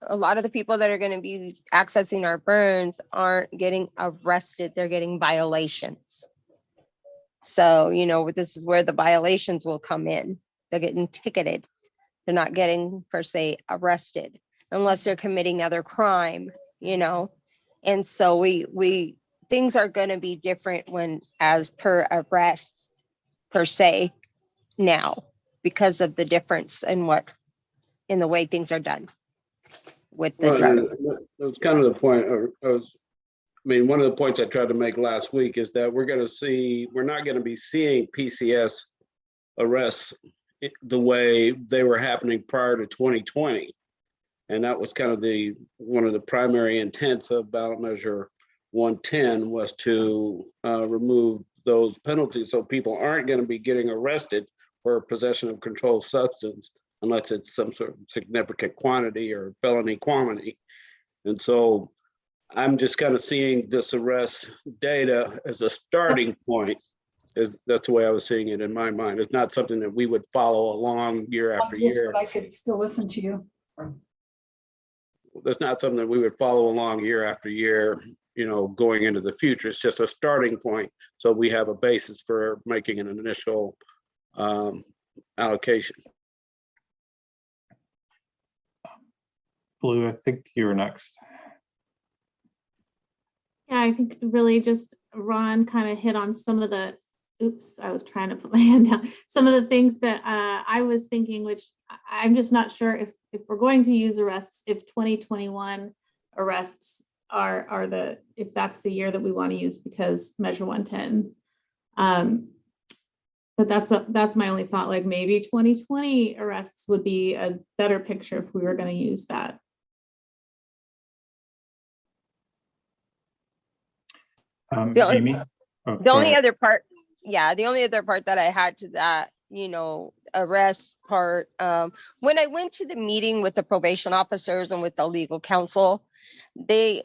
a lot of the people that are going to be accessing our burns aren't getting arrested, they're getting violations. So, this is where the violations will come in. They're getting ticketed. They're not getting, per se, arrested unless they're committing other crime, And so we things are going to be different when as per arrests, per se, now because of the difference in the way things are done with the drug.
That's kind of the point. One of the points I tried to make last week is that we're not going to be seeing PCS arrests the way they were happening prior to 2020. And that was kind of one of the primary intents of ballot measure 110 was to remove those penalties so people aren't going to be getting arrested for possession of controlled substance unless it's some sort of significant quantity or felony quantity. And so I'm just kind of seeing this arrest data as a starting point. That's the way I was seeing it in my mind. It's not something that we would follow along year after year.
I could still listen to you.
That's not something that we would follow along year after year, going into the future. It's just a starting point. So we have a basis for making an initial allocation.
Blue, I think you were next.
Yeah, I think really just Ron kind of hit on some of the, I was trying to put my hand down. Some of the things that I was thinking, which I'm just not sure if we're going to use arrests, if 2021 arrests are if that's the year that we want to use because measure 110. But that's my only thought, like maybe 2020 arrests would be a better picture if we were going to use that.
Amy?
The only other part that I had to that, arrest part, when I went to the meeting with the probation officers and with the legal counsel, they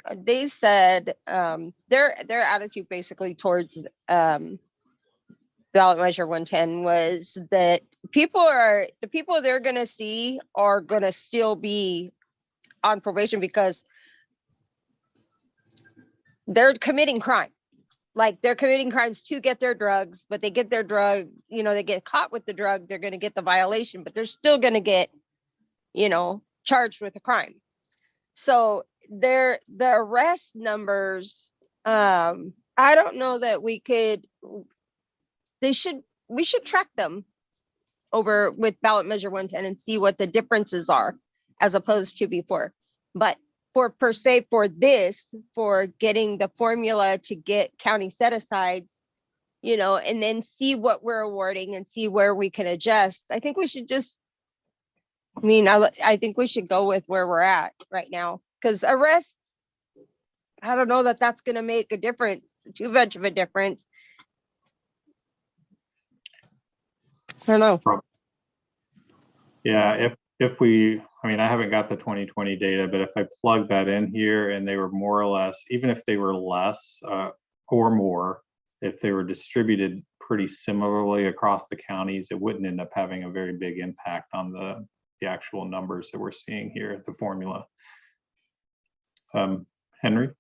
said their attitude basically towards ballot measure 110 was that the people they're going to see are going to still be on probation because they're committing crime. Like they're committing crimes to get their drugs, but they get their drugs, they get caught with the drug, they're going to get the violation, but they're still going to get, charged with a crime. So the arrest numbers, I don't know that we should track them over with ballot measure 110 and see what the differences are as opposed to before. But for getting the formula to get county set-asides, and then see what we're awarding and see where we can adjust. I think we should I think we should go with where we're at right now because arrests, I don't know that that's going to make a difference, too much of a difference. I don't know.
Yeah, if we, I haven't got the 2020 data, but if I plug that in here and they were more or less, even if they were less or more, if they were distributed pretty similarly across the counties, it wouldn't end up having a very big impact on the actual numbers that we're seeing here at the formula. Henry?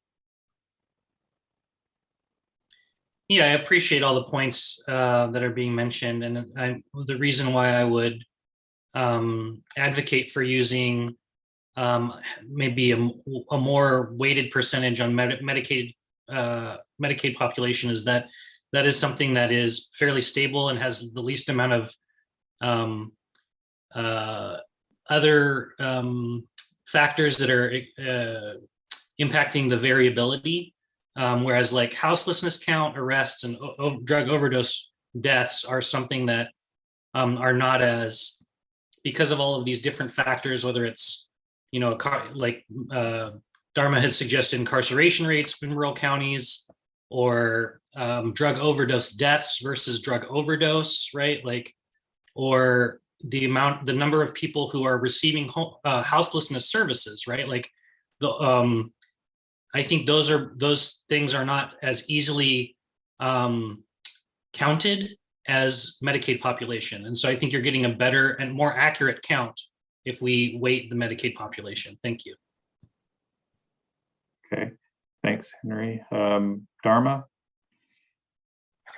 Yeah, I appreciate all the points that are being mentioned, and the reason why I would advocate for using maybe a more weighted percentage on Medicaid population, is that is something that is fairly stable and has the least amount of other factors that are impacting the variability. Whereas like houselessness count, arrests, and drug overdose deaths are something that are not as, because of all of these different factors, whether it's, you know, like Dharma has suggested, incarceration rates in rural counties, or drug overdose deaths versus drug overdose, right? Like, or the number of people who are receiving houselessness services, right? Like the I think those things are not as easily counted as Medicaid population. And so I think you're getting a better and more accurate count if we weight the Medicaid population. Thank you.
Okay, thanks, Henry. Dharma?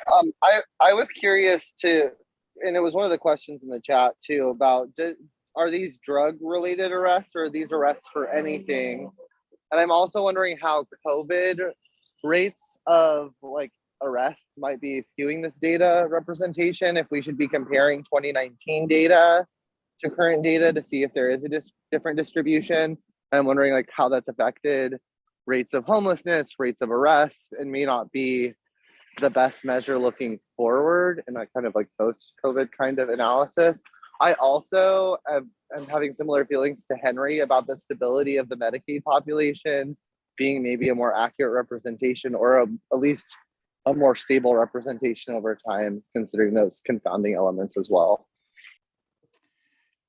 I was curious to, and it was one of the questions in the chat too, about are these drug related arrests, or are these arrests for anything? And I'm also wondering how COVID rates of like arrests might be skewing this data representation, if we should be comparing 2019 data to current data to see if there is a different distribution. I'm wondering like how that's affected rates of homelessness, rates of arrest, and may not be the best measure looking forward in that kind of like post-COVID kind of analysis. I also am having similar feelings to Henry about the stability of the Medicaid population being maybe a more accurate representation, or at least a more stable representation over time, considering those confounding elements as well.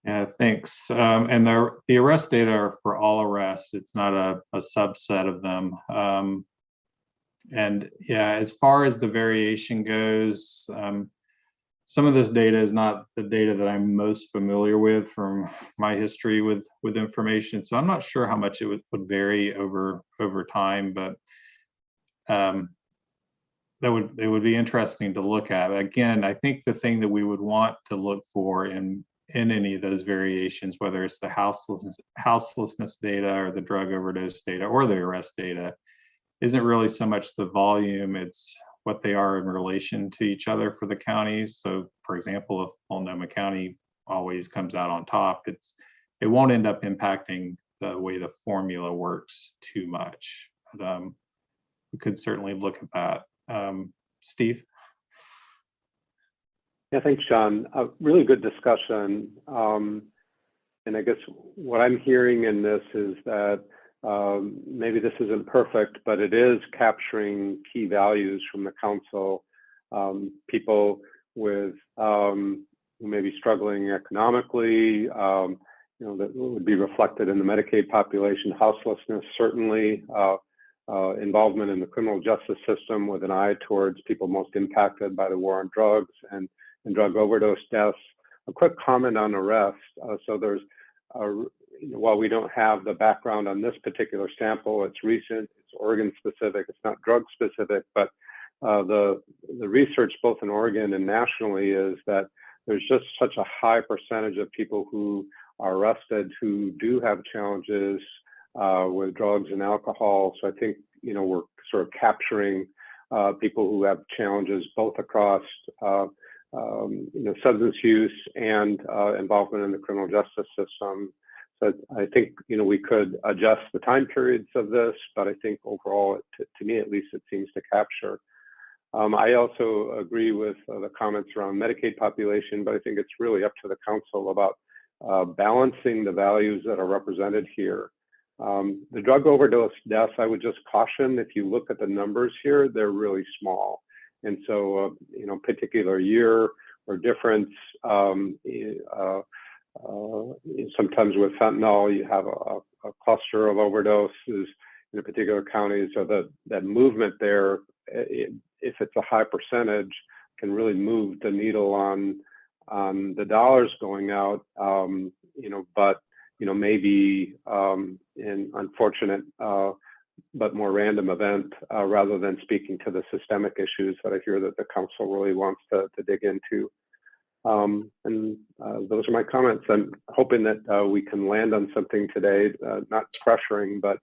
Yeah, thanks. And the arrest data are for all arrests. It's not a subset of them. And yeah, as far as the variation goes, some of this data is not the data that I'm most familiar with from my history with information. So I'm not sure how much it would vary over time, but it would be interesting to look at. Again, I think the thing that we would want to look for in any of those variations, whether it's the houselessness data or the drug overdose data or the arrest data, isn't really so much the volume, it's what they are in relation to each other for the counties. So for example, if Multnomah County always comes out on top, it won't end up impacting the way the formula works too much. But we could certainly look at that. Steve?
Yeah, thanks, John. A really good discussion. And I guess what I'm hearing in this is that maybe this isn't perfect, but it is capturing key values from the council. People with who may be struggling economically, that would be reflected in the Medicaid population. Houselessness, certainly. Involvement in the criminal justice system with an eye towards people most impacted by the war on drugs and drug overdose deaths. A quick comment on arrest. So there's while we don't have the background on this particular sample, it's recent, it's Oregon specific, it's not drug specific, but the research both in Oregon and nationally is that there's just such a high percentage of people who are arrested who do have challenges with drugs and alcohol. So I think, we're sort of capturing people who have challenges both across substance use and involvement in the criminal justice system. So I think, we could adjust the time periods of this, but I think overall, to me at least, it seems to capture. I also agree with the comments around Medicaid population, but I think it's really up to the council about balancing the values that are represented here. The drug overdose deaths, I would just caution, if you look at the numbers here, they're really small. And so, particular year or difference, sometimes with fentanyl, you have a cluster of overdoses in a particular county. So that movement there, if it's a high percentage, can really move the needle on the dollars going out, but maybe an unfortunate but more random event rather than speaking to the systemic issues that I hear that the council really wants to dig into. Those are my comments. I'm hoping that we can land on something today, not pressuring, but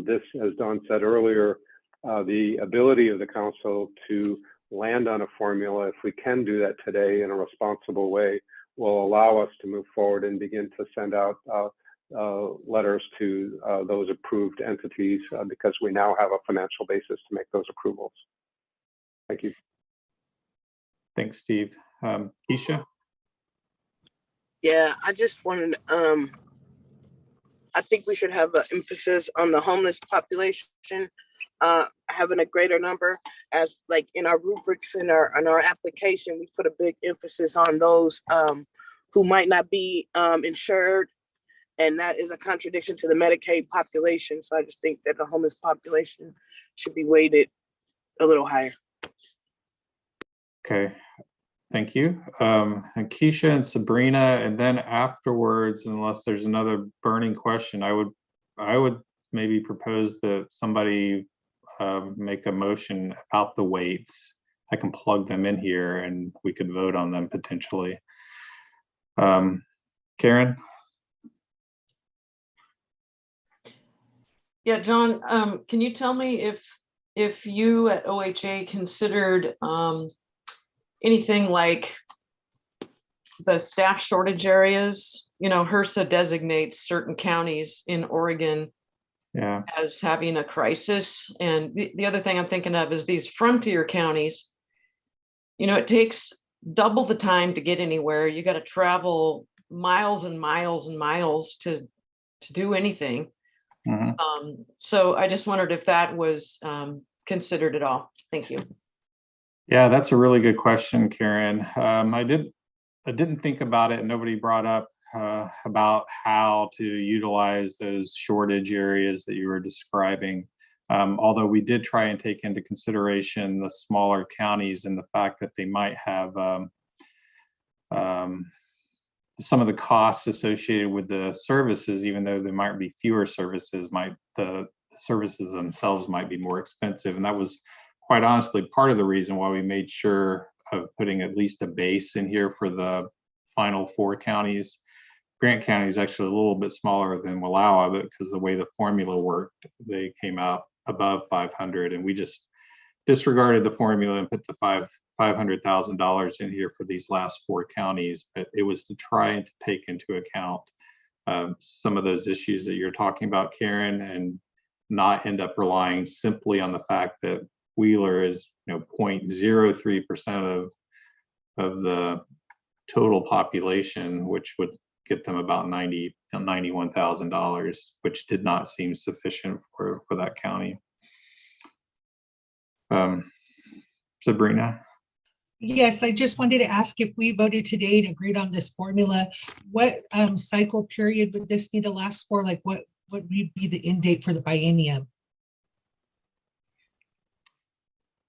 this, as Don said earlier, the ability of the council to land on a formula, if we can do that today in a responsible way, will allow us to move forward and begin to send out letters to those approved entities because we now have a financial basis to make those approvals. Thank you.
Thanks, Steve. Keisha?
Yeah, I just wanted, I think we should have an emphasis on the homeless population, having a greater number, as like in our rubrics in our application, we put a big emphasis on those who might not be insured, and that is a contradiction to the Medicaid population. So I just think that the homeless population should be weighted a little higher.
Okay, thank you. And Keisha and Sabrina, and then afterwards, unless there's another burning question, I would maybe propose that somebody make a motion about the weights. I can plug them in here and we could vote on them potentially. Karen?
Yeah, John, can you tell me if you at OHA considered anything like the staff shortage areas? You know, HRSA designates certain counties in Oregon as having a crisis. And the other thing I'm thinking of is these frontier counties. You know, it takes double the time to get anywhere. You got to travel miles and miles and miles to do anything. So I just wondered if that was considered at all. Thank you.
Yeah, that's a really good question, Karen. I didn't think about it, and nobody brought up about how to utilize those shortage areas that you were describing. Although we did try and take into consideration the smaller counties and the fact that they might have some of the costs associated with the services, even though there might be fewer services, the services themselves might be more expensive. And that was quite honestly part of the reason why we made sure of putting at least a base in here for the final 4 counties. Grant County is actually a little bit smaller than Wallowa, but because the way the formula worked, they came out above 500, and we just disregarded the formula and put the $500,000 in here for these last 4 counties. But it was to try and to take into account some of those issues that you're talking about, Karen, and not end up relying simply on the fact that Wheeler is 0.03% of the total population, which would get them about $91,000, which did not seem sufficient for that county. Sabrina?
Yes, I just wanted to ask, if we voted today and agreed on this formula, what cycle period would this need to last for? Like what would be the end date for the biennium?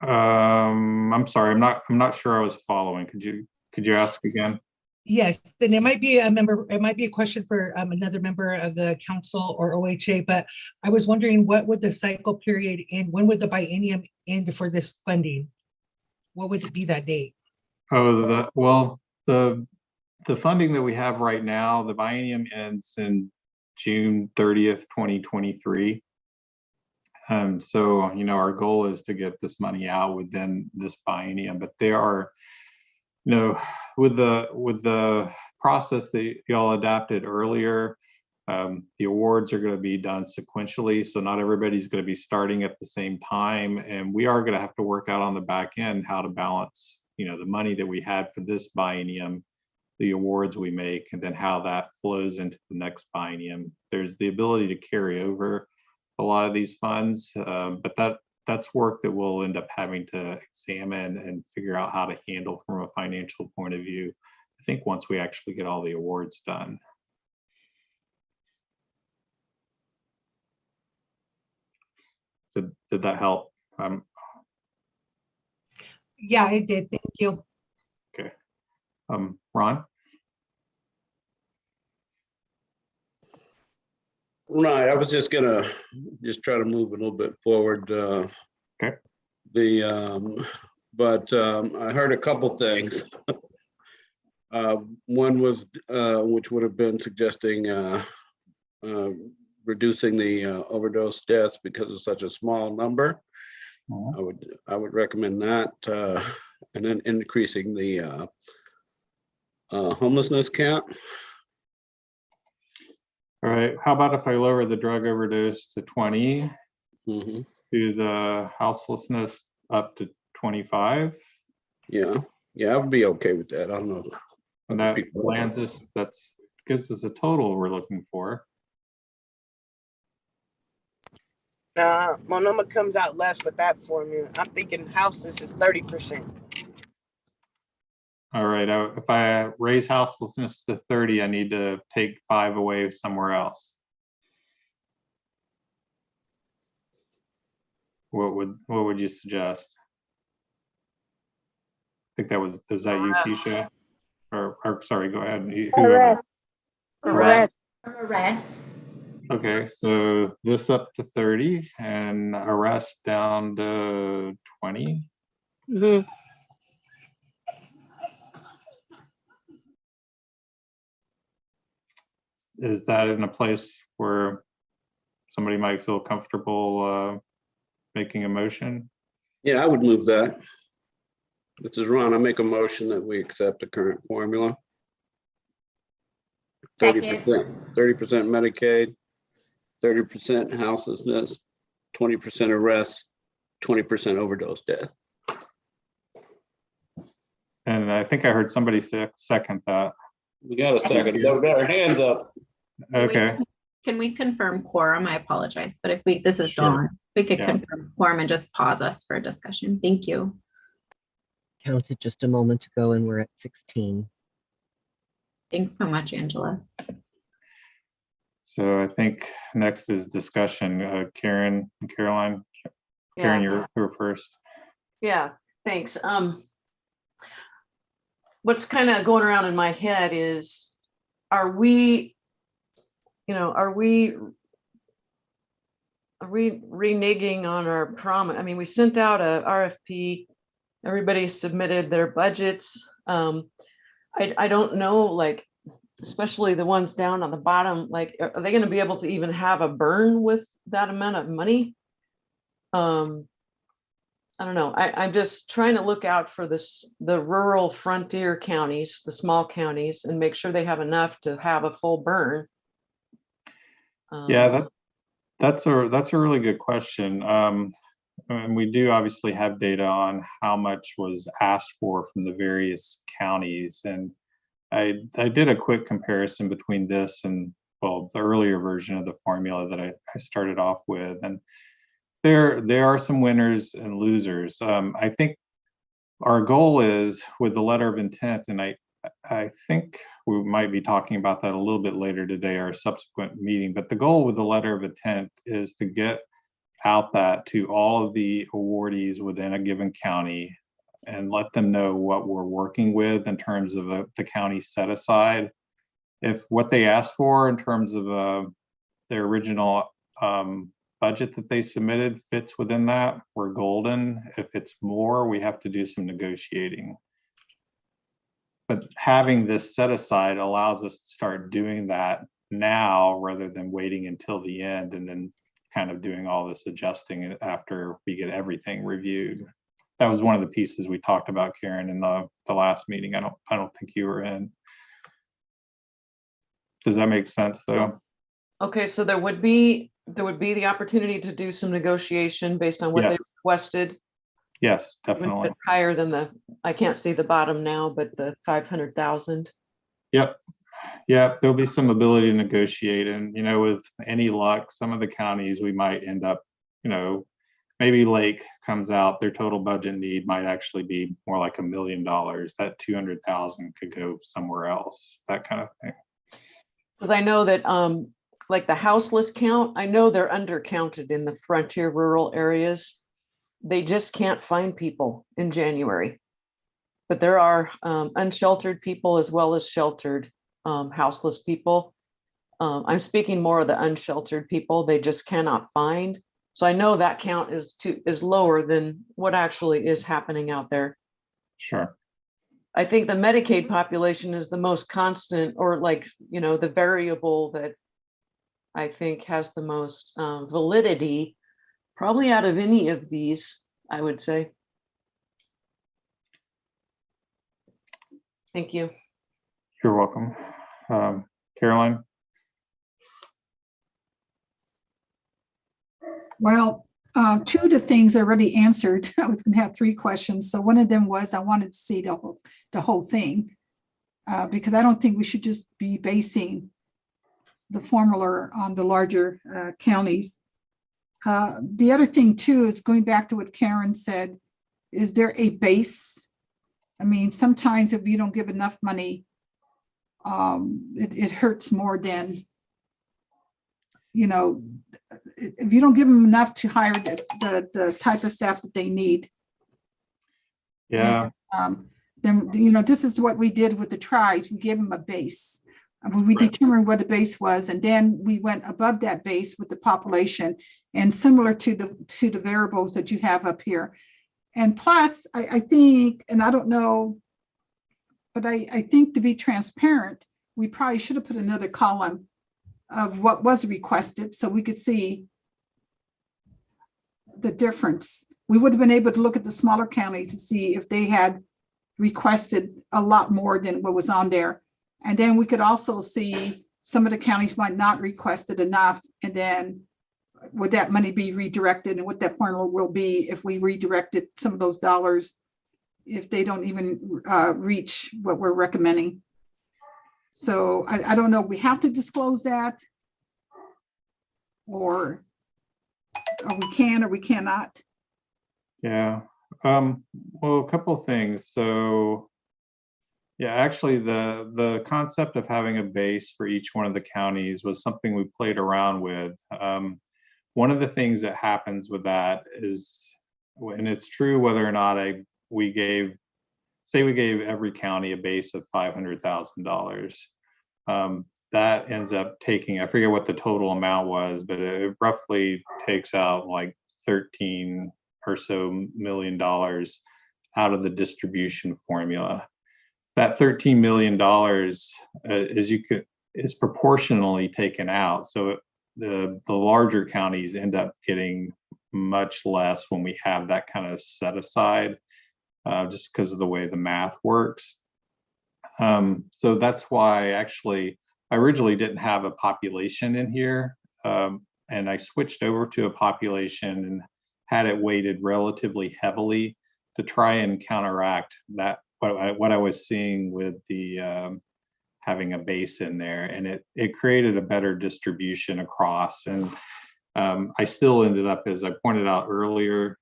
I'm sorry, I'm not sure I was following. Could you ask again?
Yes, then it might be a question for another member of the council or OHA, but I was wondering, what would the cycle period end? When would the biennium end for this funding? What would it be that date?
Oh, the funding that we have right now, the biennium ends in June 30th, 2023. So, our goal is to get this money out within this biennium, but there are, with the process that y'all adapted earlier, the awards are going to be done sequentially. So not everybody's going to be starting at the same time. And we are going to have to work out on the back end how to balance, the money that we had for this biennium, the awards we make, and then how that flows into the next biennium. There's the ability to carry over a lot of these funds, but that's work that we'll end up having to examine and figure out how to handle from a financial point of view, I think, once we actually get all the awards done. Did that help?
Yeah, it did. Thank you.
Okay. Ron?
Right, I was just gonna try to move a little bit forward.
Okay.
But I heard a couple things. One was, which would have been suggesting reducing the overdose deaths because of such a small number. I would recommend that, and then increasing the homelessness count.
All right, how about if I lower the drug overdose to 20, do the houselessness up to 25?
Yeah, I would be okay with that. I don't know.
And that lands us, that's gives us a total we're looking for.
My number comes out less with that formula. I'm thinking houses is 30%.
All right, if I raise houselessness to 30, I need to take 5 away somewhere else. What would you suggest? I think that was, is that you, Keisha? Or sorry, go ahead.
Arrest.
Okay, so this up to 30 and arrest down to 20. Is that in a place where somebody might feel comfortable making a motion?
Yeah, I would move that. This is Ron. I make a motion that we accept the current formula. 30% Medicaid, 30% houselessness, 20% arrests, 20% overdose death.
And I think I heard somebody second that.
We got a second. So we got our hands up.
Okay.
Can we confirm quorum? I apologize, but if this is Dawn, we could confirm quorum and just pause us for discussion. Thank you.
Counted just a moment ago and we're at 16.
Thanks so much, Angela.
So I think next is discussion. Karen and Caroline. Karen, you're first.
Yeah, thanks. What's kind of going around in my head is, are we reneging on our promise? I mean, we sent out a RFP, everybody submitted their budgets. I don't know, like, especially the ones down on the bottom, like, are they going to be able to even have a burn with that amount of money? I don't know. I'm just trying to look out for the rural frontier counties, the small counties, and make sure they have enough to have a full burn.
Yeah, that's a really good question. And we do obviously have data on how much was asked for from the various counties. And I did a quick comparison between this and, well, the earlier version of the formula that I started off with. And there are some winners and losers. I think our goal is with the letter of intent, and I think we might be talking about that a little bit later today, our subsequent meeting, but the goal with the letter of intent is to get out that to all of the awardees within a given county and let them know what we're working with in terms of the county set aside. If what they asked for in terms of their original budget that they submitted fits within that, we're golden. If it's more, we have to do some negotiating. But having this set aside allows us to start doing that now rather than waiting until the end and then kind of doing all this adjusting after we get everything reviewed. That was one of the pieces we talked about, Karen, in the last meeting. I don't think you were in. Does that make sense though?
Okay, so there would be the opportunity to do some negotiation based on what they requested.
Yes, definitely.
Higher than I can't see the bottom now, but the 500,000.
Yep. Yeah, there'll be some ability to negotiate. And, with any luck, some of the counties we might end up, maybe Lake comes out, their total budget need might actually be more like $1 million. That 200,000 could go somewhere else, that kind of thing.
Because I know that like the houseless count, I know they're undercounted in the frontier rural areas. They just can't find people in January. But there are unsheltered people as well as sheltered houseless people. I'm speaking more of the unsheltered people they just cannot find. So I know that count is lower than what actually is happening out there.
Sure.
I think the Medicaid population is the most constant, or like, the variable that I think has the most validity, probably out of any of these, I would say. Thank you.
You're welcome. Caroline?
Well, two of the things I already answered. I was going to have three questions. So one of them was I wanted to see the whole thing because I don't think we should just be basing the formula on the larger counties. The other thing too is going back to what Karen said, is there a base? I mean, sometimes if you don't give enough money, it hurts more than, if you don't give them enough to hire the type of staff that they need.
Yeah.
Then, this is what we did with the tries. We gave them a base. We determined what the base was, and then we went above that base with the population, and similar to the variables that you have up here. And plus, I think, and I don't know, but I think to be transparent, we probably should have put another column of what was requested so we could see the difference. We would have been able to look at the smaller counties to see if they had requested a lot more than what was on there. And then we could also see some of the counties might not requested enough. And then would that money be redirected, and what that formula will be if we redirected some of those dollars, if they don't even reach what we're recommending. So I don't know, we have to disclose that, or we can or we cannot.
Yeah. Well, a couple of things. So yeah, actually the concept of having a base for each one of the counties was something we played around with. One of the things that happens with that is, and it's true whether or not we gave every county a base of $500,000. That ends up taking, I forget what the total amount was, but it roughly takes out like 13 or so million dollars out of the distribution formula. That $13 million is proportionally taken out. So the larger counties end up getting much less when we have that kind of set aside, just because of the way the math works. So that's why actually I originally didn't have a population in here, and I switched over to a population and had it weighted relatively heavily to try and counteract that what I was seeing with the having a base in there, and it created a better distribution across. And I still ended up, as I pointed out earlier,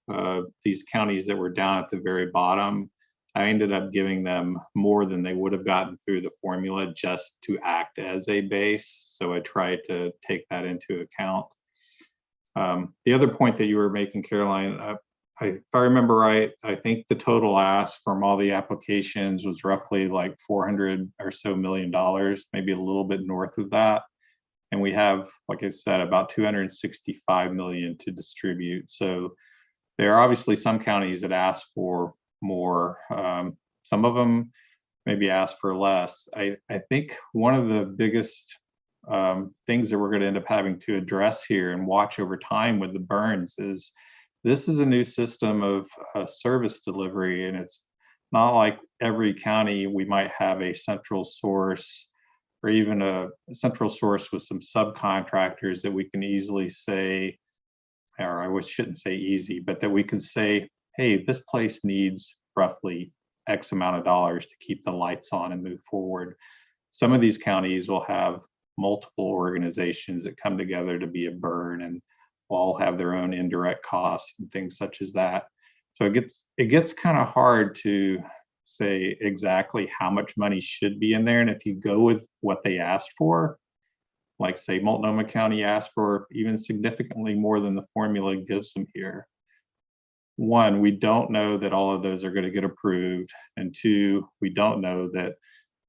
these counties that were down at the very bottom, I ended up giving them more than they would have gotten through the formula just to act as a base. So I tried to take that into account. The other point that you were making, Caroline, if I remember right, I think the total ask from all the applications was roughly like $400 or so million, maybe a little bit north of that. And we have, like I said, about 265 million to distribute. So there are obviously some counties that ask for more. Some of them maybe ask for less. I think one of the biggest things that we're going to end up having to address here and watch over time with the burns is this is a new system of service delivery, and it's not like every county we might have a central source or even a central source with some subcontractors that we can easily say, or I shouldn't say easy, but that we can say, hey, this place needs roughly X amount of dollars to keep the lights on and move forward. Some of these counties will have multiple organizations that come together to be a burn and all have their own indirect costs and things such as that. So it gets kind of hard to say exactly how much money should be in there. And if you go with what they asked for, like say Multnomah County asked for even significantly more than the formula gives them here. One, we don't know that all of those are going to get approved. And two, we don't know that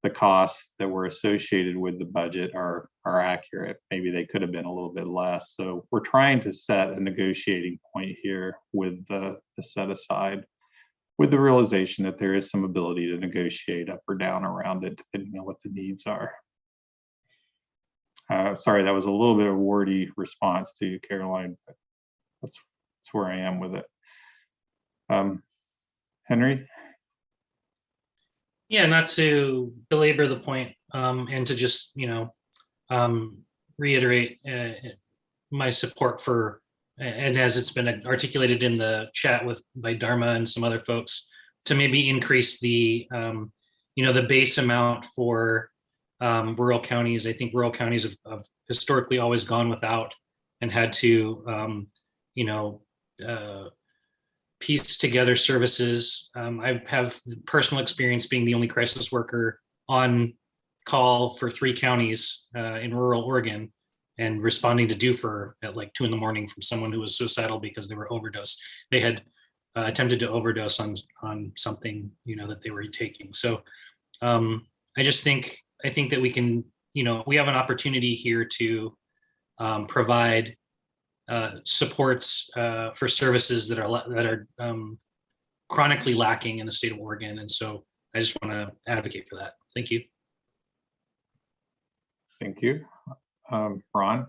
the costs that were associated with the budget are accurate. Maybe they could have been a little bit less. So we're trying to set a negotiating point here with the set aside. with the realization that there is some ability to negotiate up or down around it, depending on what the needs are. Sorry, that was a little bit of a wordy response to you, Caroline, but that's where I am with it. Henry?
Yeah, not to belabor the point, and to just, reiterate my support for, and as it's been articulated in the chat by Dharma and some other folks, to maybe increase the, the base amount for rural counties. I think rural counties have historically always gone without and had to, piece together services. I have personal experience being the only crisis worker on call for 3 counties in rural Oregon, and responding to DUFR at like 2 a.m. from someone who was suicidal because they were overdosed. They had attempted to overdose on something, that they were taking. So I think that we can, we have an opportunity here to provide supports for services that are chronically lacking in the state of Oregon. And so I just want to advocate for that. Thank you.
Thank you. Ron?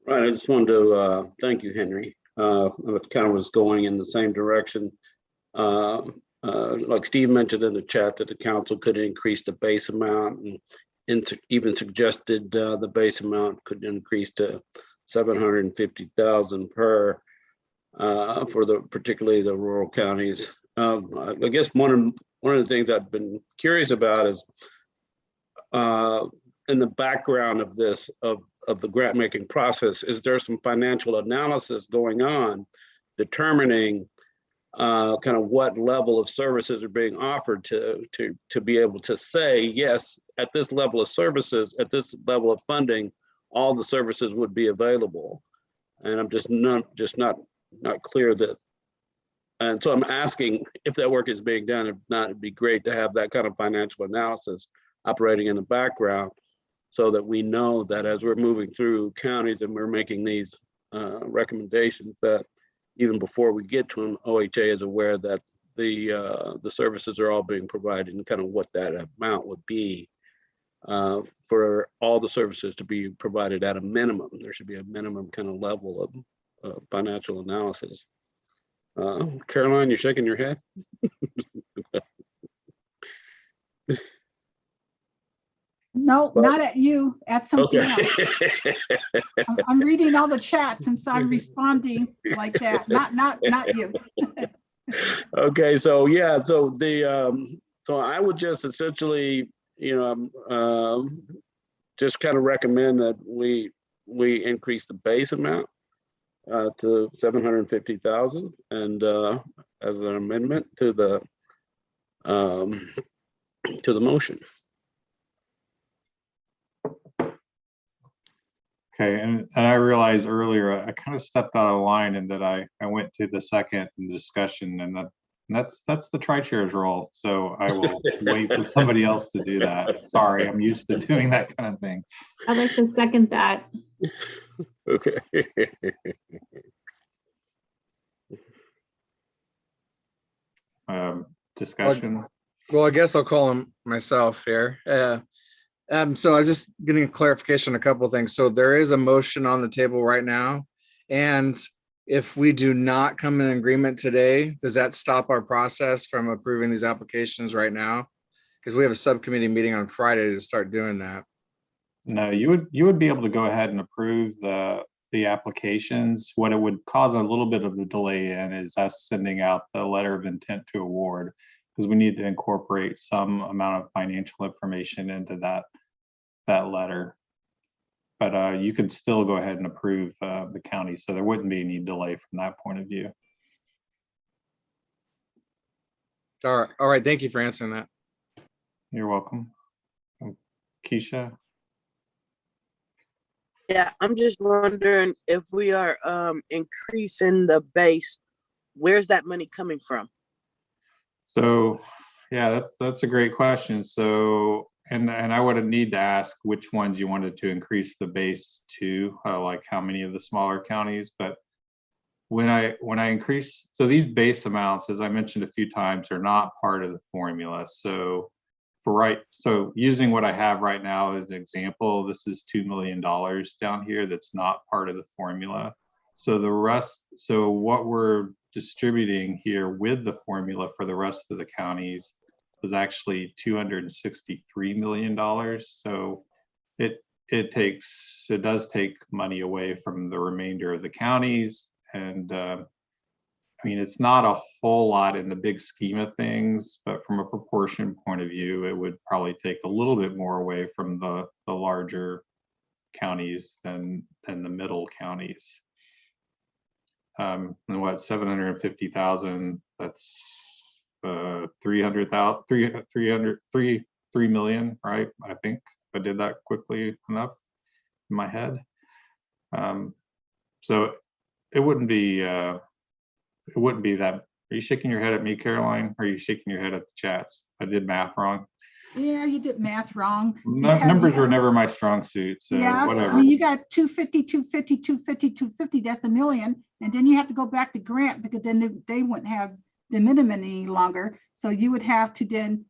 Right, I just wanted to thank you, Henry. It kind of was going in the same direction. Like Steve mentioned in the chat, that the council could increase the base amount, and even suggested the base amount could increase to $750,000 per for particularly the rural counties. I guess one of the things I've been curious about is in the background of this, of the grant making process, is there some financial analysis going on determining kind of what level of services are being offered to be able to say, yes, at this level of services, at this level of funding, all the services would be available. And I'm just not clear that. And so I'm asking if that work is being done. If not, it'd be great to have that kind of financial analysis operating in the background, so that we know that as we're moving through counties and we're making these recommendations, that even before we get to an OHA is aware that the services are all being provided, and kind of what that amount would be for all the services to be provided at a minimum. There should be a minimum kind of level of financial analysis. Caroline, you're shaking your head.
No, not at you, at something
Okay.
else. I'm reading all the chats, and so I'm responding like that. Not you.
Okay, so yeah, so so I would just essentially, just kind of recommend that we increase the base amount to 750,000, and as an amendment to the motion.
Okay, and I realized earlier I kind of stepped out of line, and that I went to the second discussion, and that's the tri-chair's role. So I will wait for somebody else to do that. Sorry, I'm used to doing that kind of thing.
I'd like to second that.
Okay.
Discussion.
Well, I guess I'll call him myself here. So I was just getting a clarification on a couple of things. So there is a motion on the table right now, and if we do not come in agreement today, does that stop our process from approving these applications right now? Because we have a subcommittee meeting on Friday to start doing that.
No, you would be able to go ahead and approve the applications. What it would cause a little bit of a delay in is us sending out the letter of intent to award, because we need to incorporate some amount of financial information into that letter. But you could still go ahead and approve the county, so there wouldn't be any delay from that point of view.
All right. Thank you for answering that.
You're welcome. Keisha?
Yeah, I'm just wondering, if we are increasing the base, where's that money coming from?
So yeah, that's a great question. So and I would need to ask which ones you wanted to increase the base to, like how many of the smaller counties, but when I increase, so these base amounts, as I mentioned a few times, are not part of the formula. So so using what I have right now as an example, this is $2 million down here that's not part of the formula. So the rest, so what we're distributing here with the formula for the rest of the counties was actually $263 million. So it does take money away from the remainder of the counties. And I mean, it's not a whole lot in the big scheme of things, but from a proportion point of view, it would probably take a little bit more away from the larger counties than the middle counties. And what, 750,000, that's 300,000, 3 million, right? I think if I did that quickly enough in my head. So it wouldn't be that. Are you shaking your head at me, Caroline? Or are you shaking your head at the chats? I did math wrong.
Yeah, you did math wrong.
Numbers were never my strong suit, so
yes,
whatever.
I mean, you got 250, 250, 250, 250, that's $1 million. And then you have to go back to grant because then they wouldn't have the minimum any longer. So you would have to then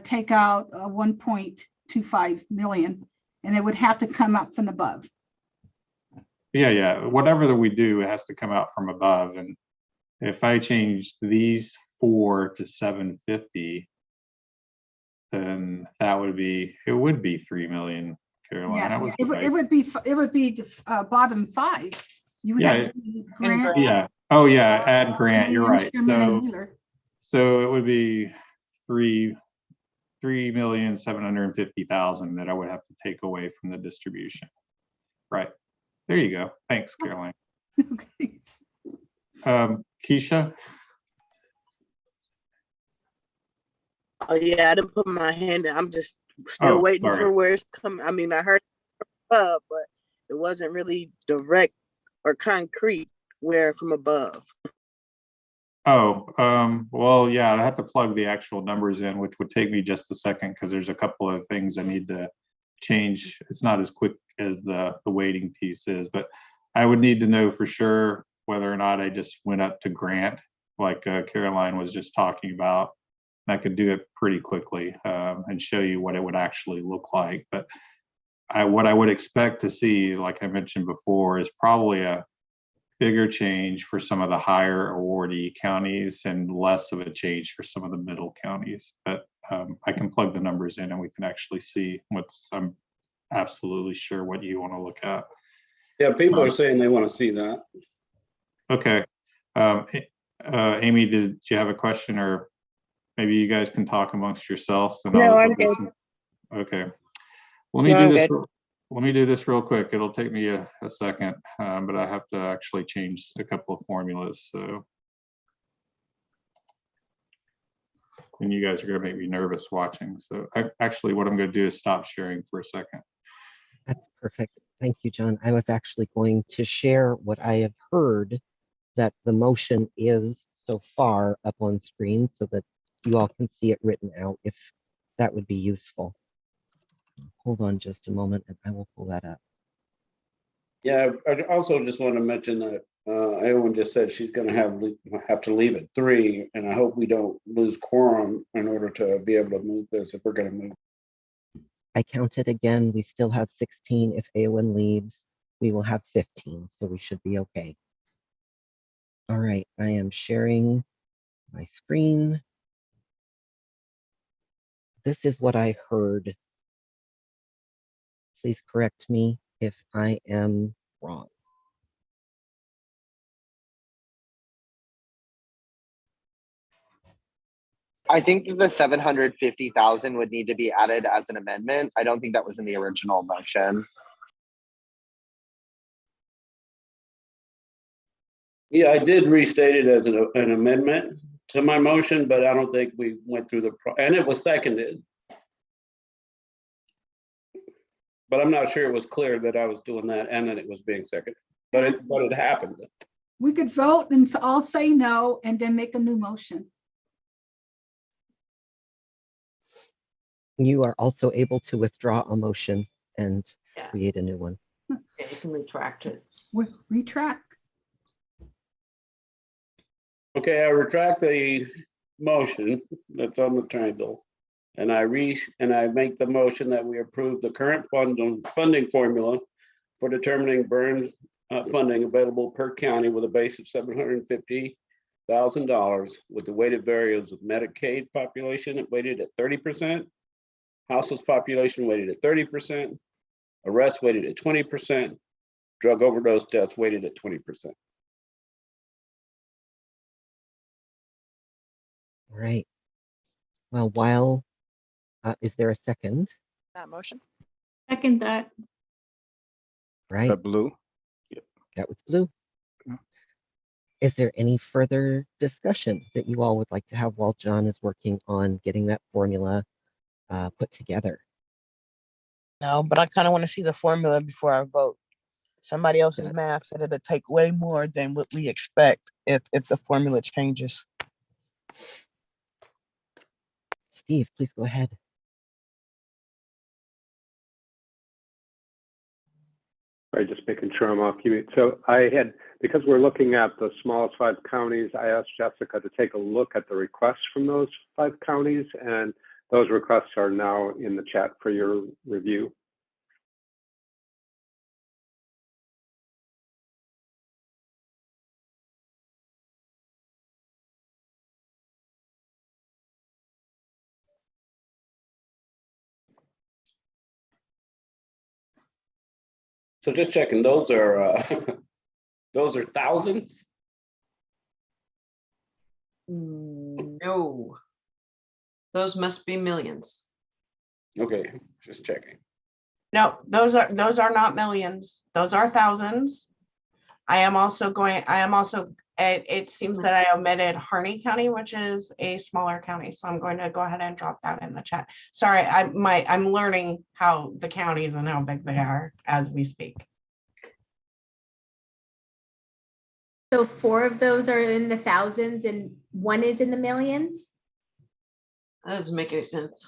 take out 1.25 million, and it would have to come up from above.
Yeah. Whatever that we do, it has to come out from above. And if I change these 4 to 750, then it would be 3 million, Caroline.
Yeah,
That was
it would be the bottom 5. You would have to grant.
Yeah. Oh yeah, add grant. You're right. So it would be 3,750,000 that I would have to take away from the distribution. Right. There you go. Thanks, Caroline.
Okay.
Keisha?
Oh yeah, I didn't put my hand in. I'm just still waiting for where it's coming. I mean, I heard above, but it wasn't really direct or concrete where from above.
Well, yeah, I have to plug the actual numbers in, which would take me just a second because there's a couple of things I need to change. It's not as quick as the weighting piece is, but I would need to know for sure whether or not I just went up to grant, like Caroline was just talking about. I could do it pretty quickly and show you what it would actually look like. But what I would expect to see, like I mentioned before, is probably a bigger change for some of the higher awardee counties and less of a change for some of the middle counties. But I can plug the numbers in and we can actually see I'm absolutely sure what you want to look at.
Yeah, people are saying they want to see that.
Okay. Amy, did you have a question, or maybe you guys can talk amongst yourselves? And
no, I'm good.
Okay. Let me do this real quick. It'll take me a second, but I have to actually change a couple of formulas. So, and you guys are going to make me nervous watching. So actually what I'm going to do is stop sharing for a second.
That's perfect. Thank you, John. I was actually going to share what I have heard that the motion is so far up on screen so that you all can see it written out, if that would be useful. Hold on just a moment and I will pull that up.
Yeah, I also just want to mention that Eowyn just said she's going to have to leave at 3, and I hope we don't lose quorum in order to be able to move this if we're going to move.
I counted again. We still have 16. If Eowyn leaves, we will have 15, so we should be okay. All right, I am sharing my screen. This is what I heard. Please correct me if I am wrong.
I think that the 750,000 would need to be added as an amendment. I don't think that was in the original motion.
Yeah, I did restate it as an amendment to my motion, but I don't think we went through and it was seconded. But I'm not sure it was clear that I was doing that and that it was being seconded, but it happened.
We could vote and all say no and then make a new motion.
You are also able to withdraw a motion and create a new one.
Yeah, you can retract it.
Retract.
Okay, I retract the motion that's on the triangle. And I make the motion that we approve the current funding formula for determining burn funding available per county with a base of $750,000 with the weighted variables of Medicaid population weighted at 30%, household population weighted at 30%, arrest weighted at 20%, drug overdose deaths weighted at 20%.
All right. Well, while, is there a second?
That motion.
Second that.
Right,
That blue.
that was Blue.
Yeah.
Is there any further discussion that you all would like to have while John is working on getting that formula put together?
No, but I kind of want to see the formula before I vote. Somebody else's math said it'll take way more than what we expect if the formula changes.
Steve, please go ahead.
Sorry, just making sure I'm off mute. So because we're looking at the smallest 5 counties, I asked Jessica to take a look at the requests from those 5 counties, and those requests are now in the chat for your review.
So just checking, those are those are thousands?
No. Those must be millions.
Okay, just checking.
No, those are not millions. Those are thousands. It seems that I omitted Harney County, which is a smaller county. So I'm going to go ahead and drop that in the chat. Sorry, I'm learning how the counties and how big they are as we speak.
So 4 of those are in the thousands and 1 is in the millions?
That doesn't make any sense.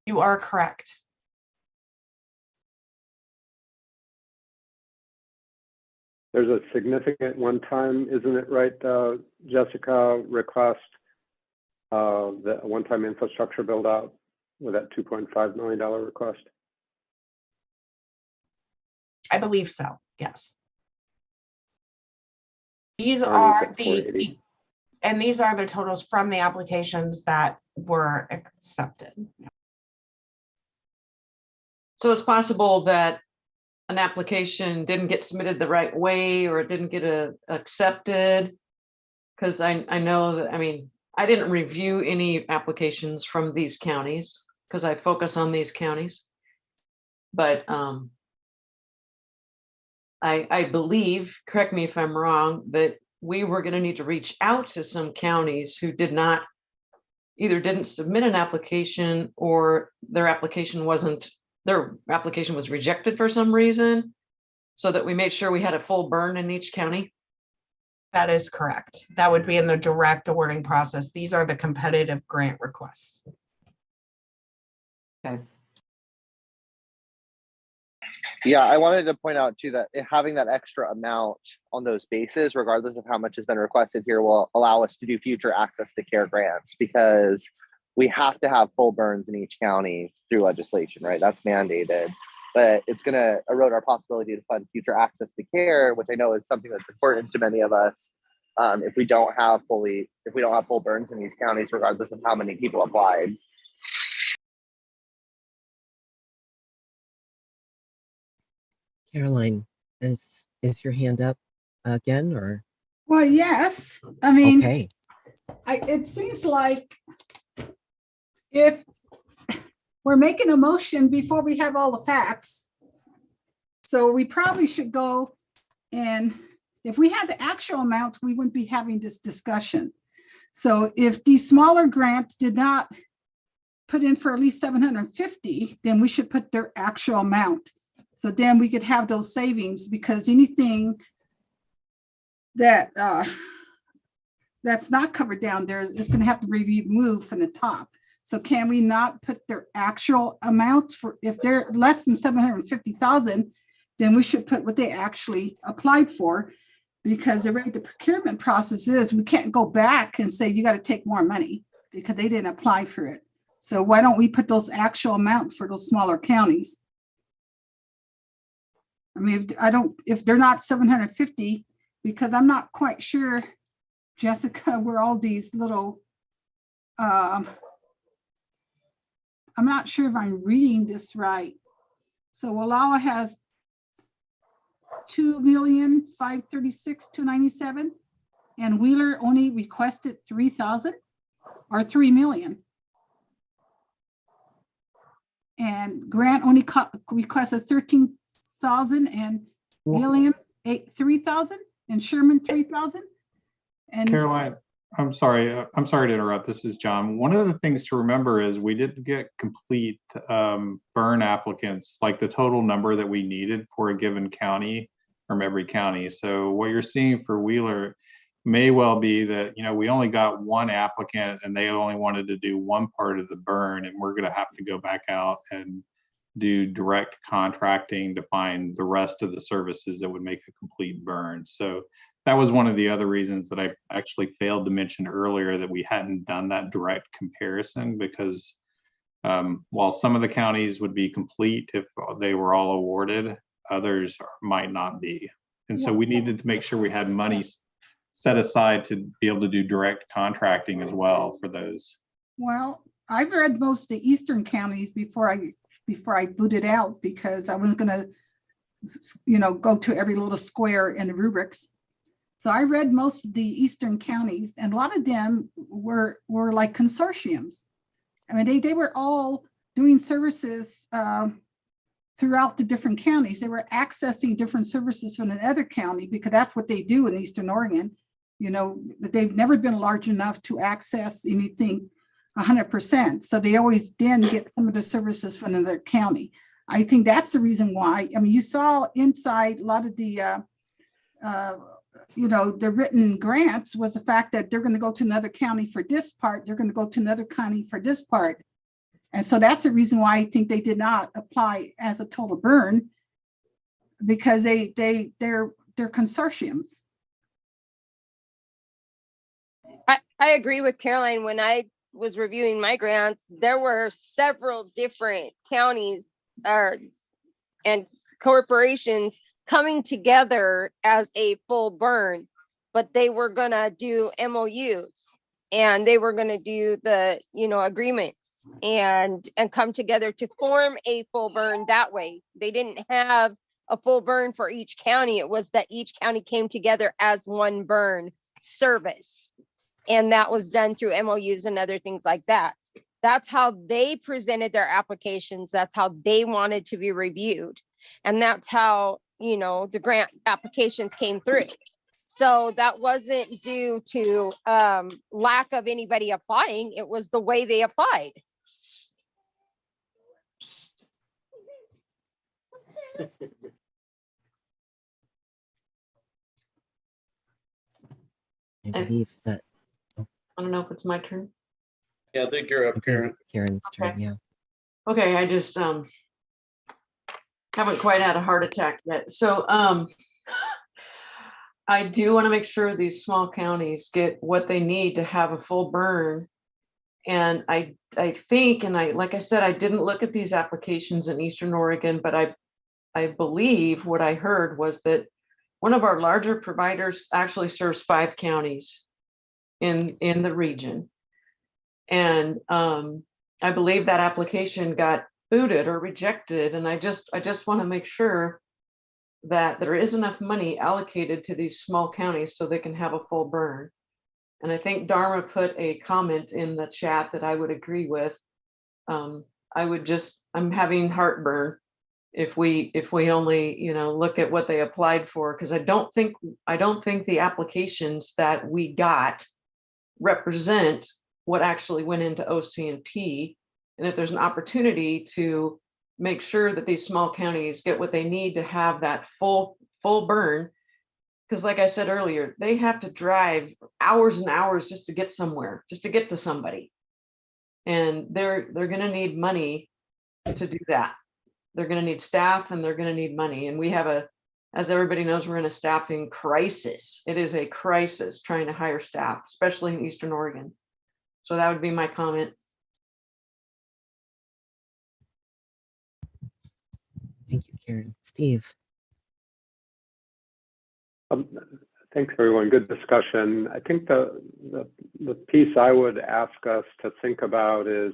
You are correct.
There's a significant one-time, isn't it right, Jessica, request, the one-time infrastructure build out with that $2.5 million request?
I believe so, yes. These
Harney's at
these are the totals from the applications that were accepted.
So it's possible that an application didn't get submitted the right way or it didn't get accepted. Because I know that, I mean, I didn't review any applications from these counties because I focus on these counties. But I believe, correct me if I'm wrong, that we were going to need to reach out to some counties who either didn't submit an application or their application was rejected for some reason, so that we made sure we had a full burn in each county.
That is correct. That would be in the direct awarding process. These are the competitive grant requests.
Okay.
Yeah, I wanted to point out too that having that extra amount on those bases, regardless of how much has been requested here, will allow us to do future access to care grants, because we have to have full burns in each county through legislation, right? That's mandated, but it's going to erode our possibility to fund future access to care, which I know is something that's important to many of us. If we don't have full burns in these counties, regardless of how many people applied.
Caroline, is your hand up again, or?
Well, yes. I mean,
Okay.
It seems like if we're making a motion before we have all the facts, so we probably should go, and if we had the actual amounts, we wouldn't be having this discussion. So if these smaller grants did not put in for at least 750, then we should put their actual amount. So then we could have those savings, because anything that that's not covered down there is going to have to be removed from the top. So can we not put their actual amounts for, if they're less than 750,000, then we should put what they actually applied for. Because the way the procurement process is, we can't go back and say, you got to take more money because they didn't apply for it. So why don't we put those actual amounts for those smaller counties? I mean, if they're not 750, because I'm not quite sure, Jessica, where all these little, I'm not sure if I'm reading this right. So Wallowa has 2,536,297, and Wheeler only requested 3,000 or 3 million. And Grant only requested 13,000, and Gilliam 3,000, and Sherman 3,000. And
Caroline, I'm sorry to interrupt. This is John. One of the things to remember is we didn't get complete burn applicants, like the total number that we needed for a given county from every county. So what you're seeing for Wheeler may well be that, we only got one applicant and they only wanted to do one part of the burn, and we're going to have to go back out and do direct contracting to find the rest of the services that would make a complete burn. So that was one of the other reasons that I actually failed to mention earlier, that we hadn't done that direct comparison, because while some of the counties would be complete if they were all awarded, others might not be. And so we needed to make sure we had money set aside to be able to do direct contracting as well for those.
well, I've read most of the eastern counties before I booted out, because I wasn't going to, go to every little square in the rubrics. So I read most of the eastern counties, and a lot of them were like consortiums. I mean, they were all doing services throughout the different counties. They were accessing different services from another county, because that's what they do in Eastern Oregon. But they've never been large enough to access anything 100%. So they always then get some of the services from another county. I think that's the reason why. I mean, you saw inside a lot of the the written grants was the fact that they're going to go to another county for this part, they're going to go to another county for this part. And so that's the reason why I think they did not apply as a total burn, because they're consortiums.
I agree with Caroline. When I was reviewing my grants, there were several different counties and corporations coming together as a full burn, but they were gonna do MOUs, and they were gonna do the agreements and come together to form a full burn that way. They didn't have a full burn for each county. It was that each county came together as one burn service, and that was done through MOUs and other things like that. That's how they presented their applications. That's how they wanted to be reviewed, and that's how the grant applications came through. So that wasn't due to lack of anybody applying. It was the way they applied.
I believe that.
I don't know if it's my turn.
Yeah, I think you're up, Karen.
Karen's turn, yeah.
Okay, I just haven't quite had a heart attack yet. So I do want to make sure these small counties get what they need to have a full burn. And I think, and like I said, I didn't look at these applications in Eastern Oregon, but I believe what I heard was that one of our larger providers actually serves 5 counties in the region. And I believe that application got booted or rejected. And I just want to make sure that there is enough money allocated to these small counties so they can have a full burn. And I think Dharma put a comment in the chat that I would agree with. I'm having heartburn if we only look at what they applied for, because I don't think the applications that we got represent what actually went into OC&P. And if there's an opportunity to make sure that these small counties get what they need to have that full burn, because like I said earlier, they have to drive hours and hours just to get somewhere, just to get to somebody. And they're gonna need money to do that. They're gonna need staff and they're gonna need money. And we have as everybody knows, we're in a staffing crisis. It is a crisis trying to hire staff, especially in Eastern Oregon. So that would be my comment.
Thank you, Karen. Steve.
Thanks, everyone. Good discussion. I think the piece I would ask us to think about is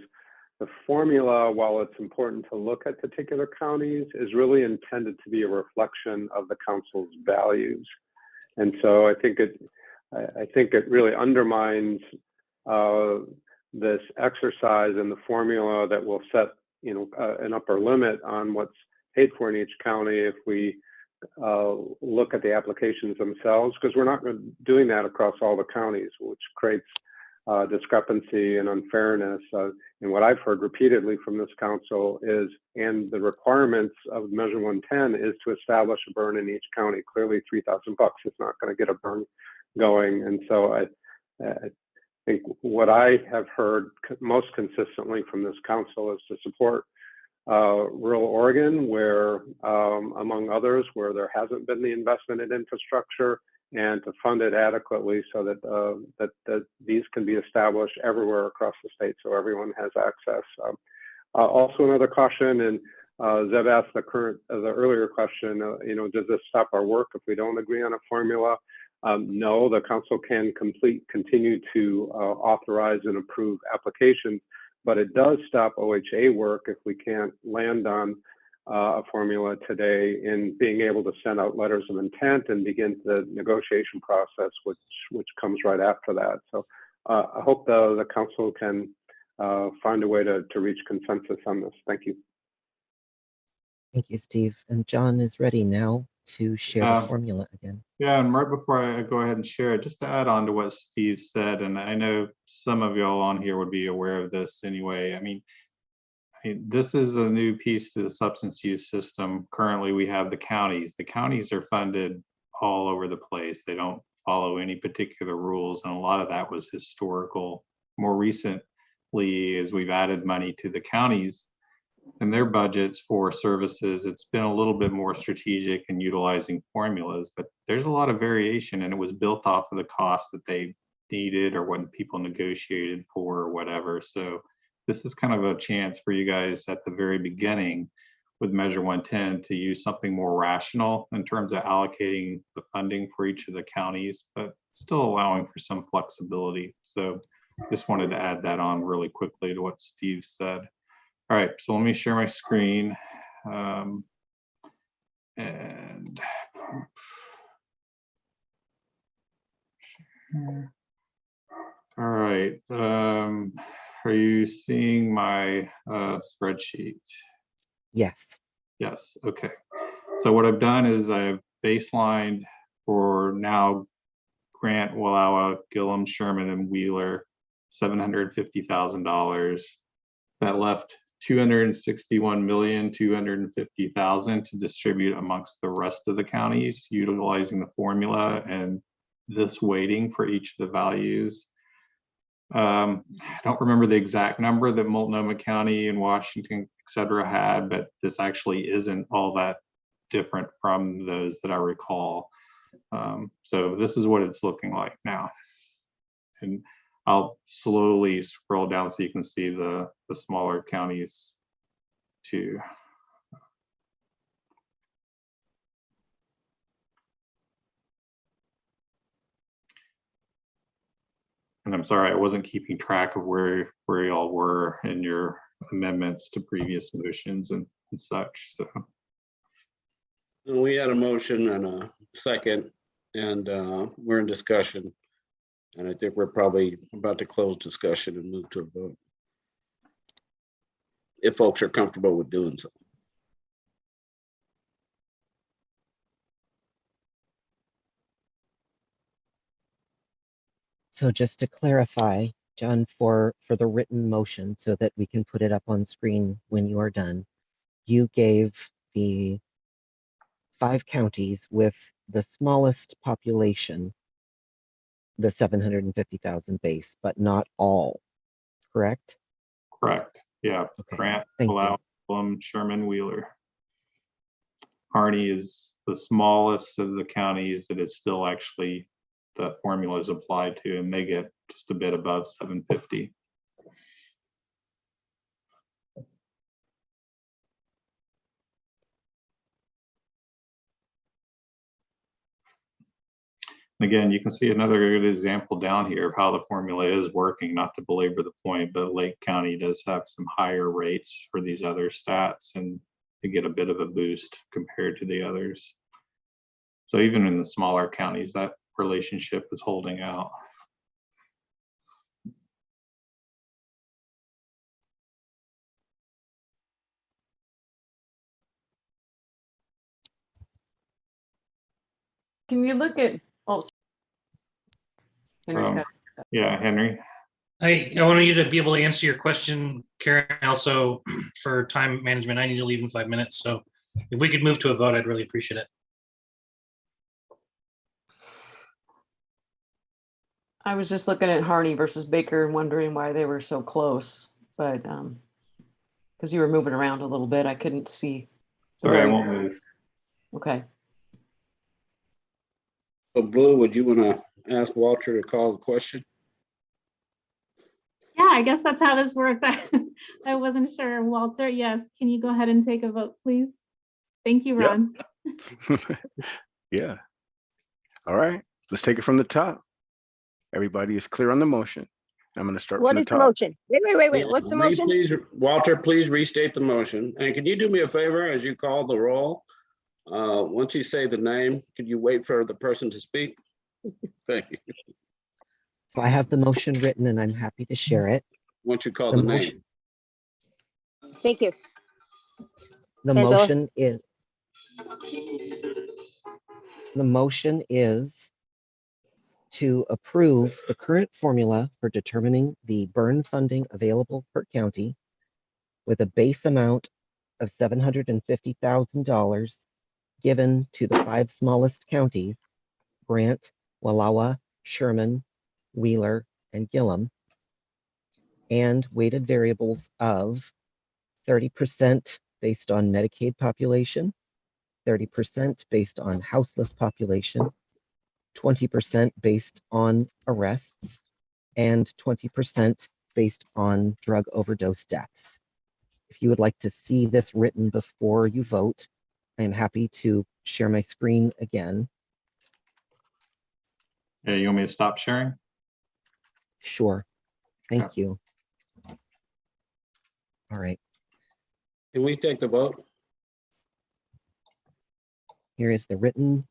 the formula, while it's important to look at particular counties, is really intended to be a reflection of the council's values. And so I think it really undermines this exercise in the formula that will set, an upper limit on what's paid for in each county if we look at the applications themselves, because we're not doing that across all the counties, which creates discrepancy and unfairness. And what I've heard repeatedly from this council is, and the requirements of Measure 110 is to establish a burn in each county. Clearly, $3,000 is not going to get a burn going. And so I think what I have heard most consistently from this council is to support rural Oregon, where, among others, where there hasn't been the investment in infrastructure, and to fund it adequately so that these can be established everywhere across the state, so everyone has access. Also, another caution, and Zeb asked the earlier question, does this stop our work if we don't agree on a formula? No, the council can continue to authorize and approve applications, but it does stop OHA work if we can't land on a formula today in being able to send out letters of intent and begin the negotiation process, which comes right after that. So I hope the council can find a way to reach consensus on this. Thank you.
Thank you, Steve. And John is ready now to share the formula again.
Yeah, and right before I go ahead and share it, just to add on to what Steve said, and I know some of y'all on here would be aware of this anyway. I mean, this is a new piece to the substance use system. Currently, we have the counties. The counties are funded all over the place. They don't follow any particular rules, and a lot of that was historical. More recently, as we've added money to the counties and their budgets for services, it's been a little bit more strategic in utilizing formulas, but there's a lot of variation, and it was built off of the costs that they needed or what people negotiated for or whatever. So this is kind of a chance for you guys at the very beginning with Measure 110 to use something more rational in terms of allocating the funding for each of the counties, but still allowing for some flexibility. So just wanted to add that on really quickly to what Steve said. All right, so let me share my screen. All right, are you seeing my spreadsheet?
Yes.
Yes, okay. So what I've done is I've baselined for now Grant, Wallowa, Gillum, Sherman, and Wheeler, $750,000. That left $261,250,000 to distribute amongst the rest of the counties, utilizing the formula and this weighting for each of the values. I don't remember the exact number that Multnomah County and Washington, et cetera, had, but this actually isn't all that different from those that I recall. So this is what it's looking like now. And I'll slowly scroll down so you can see the smaller counties too. And I'm sorry, I wasn't keeping track of where y'all were in your amendments to previous motions and such. So
we had a motion and a second, and we're in discussion. And I think we're probably about to close discussion and move to a vote, if folks are comfortable with doing so.
So just to clarify, John, for the written motion so that we can put it up on screen when you are done, you gave the 5 counties with the smallest population the 750,000 base, but not all, correct?
Correct. Yeah.
Okay,
Grant,
thank you.
Palau, Sherman, Wheeler. Harney is the smallest of the counties that is still actually the formula is applied to, and they get just a bit above 750. Again, you can see another good example down here of how the formula is working, not to belabor the point, but Lake County does have some higher rates for these other stats, and they get a bit of a boost compared to the others. So even in the smaller counties, that relationship is holding out.
Can you look at, oh, Henry's got it.
Yeah, Henry.
I wanted you to be able to answer your question, Karen. Also, for time management, I need to leave in 5 minutes. So if we could move to a vote, I'd really appreciate it.
I was just looking at Harney versus Baker and wondering why they were so close, but because you were moving around a little bit, I couldn't see.
Sorry, I won't move.
Okay.
So Blue, would you want to ask Walter to call the question?
Yeah, I guess that's how this works. I wasn't sure. Walter, yes. Can you go ahead and take a vote, please? Thank you, Ron.
Yeah. All right, let's take it from the top. Everybody is clear on the motion. I'm going to start
What
from the
is the
top.
motion? Wait. What's the motion?
Please, Walter, please restate the motion. And can you do me a favor as you call the roll? Once you say the name, could you wait for the person to speak? Thank you.
So I have the motion written and I'm happy to share it.
Once you call the name.
Thank you.
The
Angela?
motion is to approve the current formula for determining the burn funding available per county with a base amount of $750,000 given to the 5 smallest counties, Grant, Wallowa, Sherman, Wheeler, and Gillum, and weighted variables of 30% based on Medicaid population, 30% based on houseless population, 20% based on arrests, and 20% based on drug overdose deaths. If you would like to see this written before you vote, I am happy to share my screen again.
Yeah, you want me to stop sharing?
Sure. Thank you. All right.
Can we take the vote?
Here is the written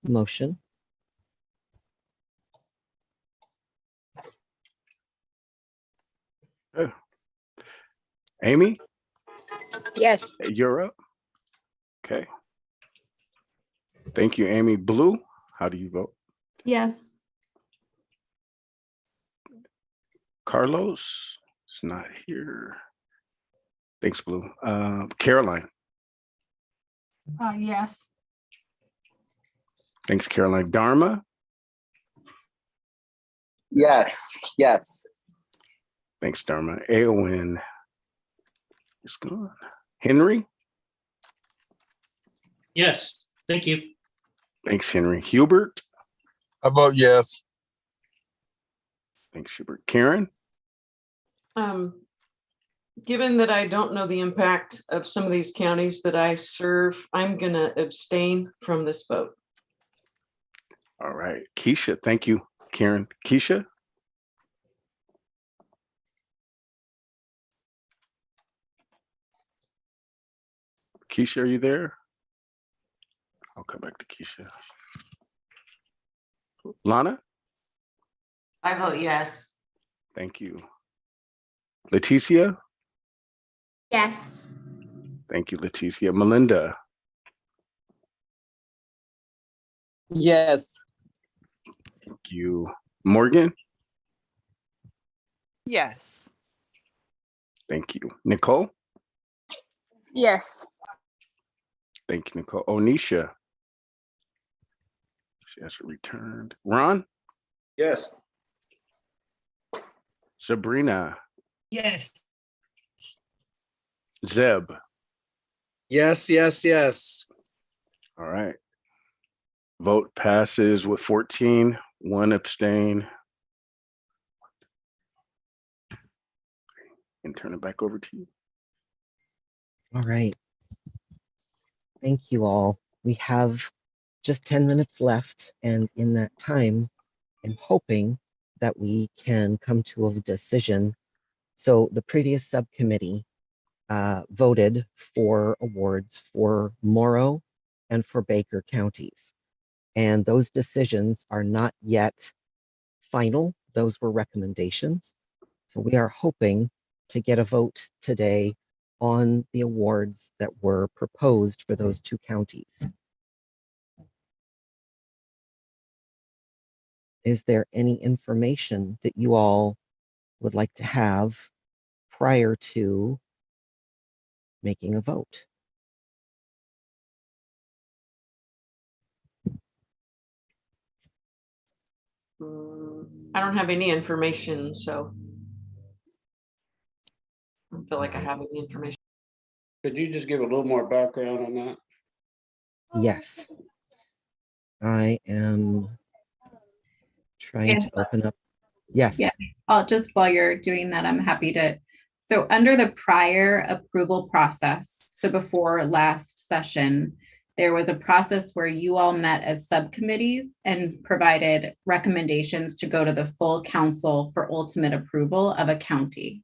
motion.
Amy?
Yes.
You're up. Okay. Thank you, Amy. Blue, how do you vote?
Yes.
Carlos is not here. Thanks, Blue. Caroline.
Yes.
Thanks, Caroline. Dharma.
Yes.
Thanks, Dharma. Aowen is gone. Henry.
Yes, thank you.
Thanks, Henry. Hubert.
I vote yes.
Thanks, Hubert. Karen.
Given that I don't know the impact of some of these counties that I serve, I'm going to abstain from this vote.
All right. Keisha. Thank you, Karen. Keisha. Keisha, are you there? I'll come back to Keisha. Lana.
I vote yes.
Thank you. Leticia.
Yes.
Thank you, Leticia. Melinda.
Yes.
Thank you. Morgan.
Yes.
Thank you. Nicole.
Yes.
Thank you, Nicole. Onisha. She has returned. Ron.
Yes.
Sabrina.
Yes.
Zeb.
Yes, yes, yes.
All right. Vote passes with 14, 1 abstain. And turn it back over to you.
All right. Thank you all. We have just 10 minutes left, and in that time, I'm hoping that we can come to a decision. So the previous subcommittee voted for awards for Morrow and for Baker counties. And those decisions are not yet final. Those were recommendations. So we are hoping to get a vote today on the awards that were proposed for those two counties. Is there any information that you all would like to have prior to making a vote?
I don't have any information, so I don't feel like I have any information.
Could you just give a little more background on that?
Yes. I am trying to open up. Yes.
Yeah, I'll just while you're doing that, I'm happy to. So under the prior approval process, so before last session, there was a process where you all met as subcommittees and provided recommendations to go to the full council for ultimate approval of a county.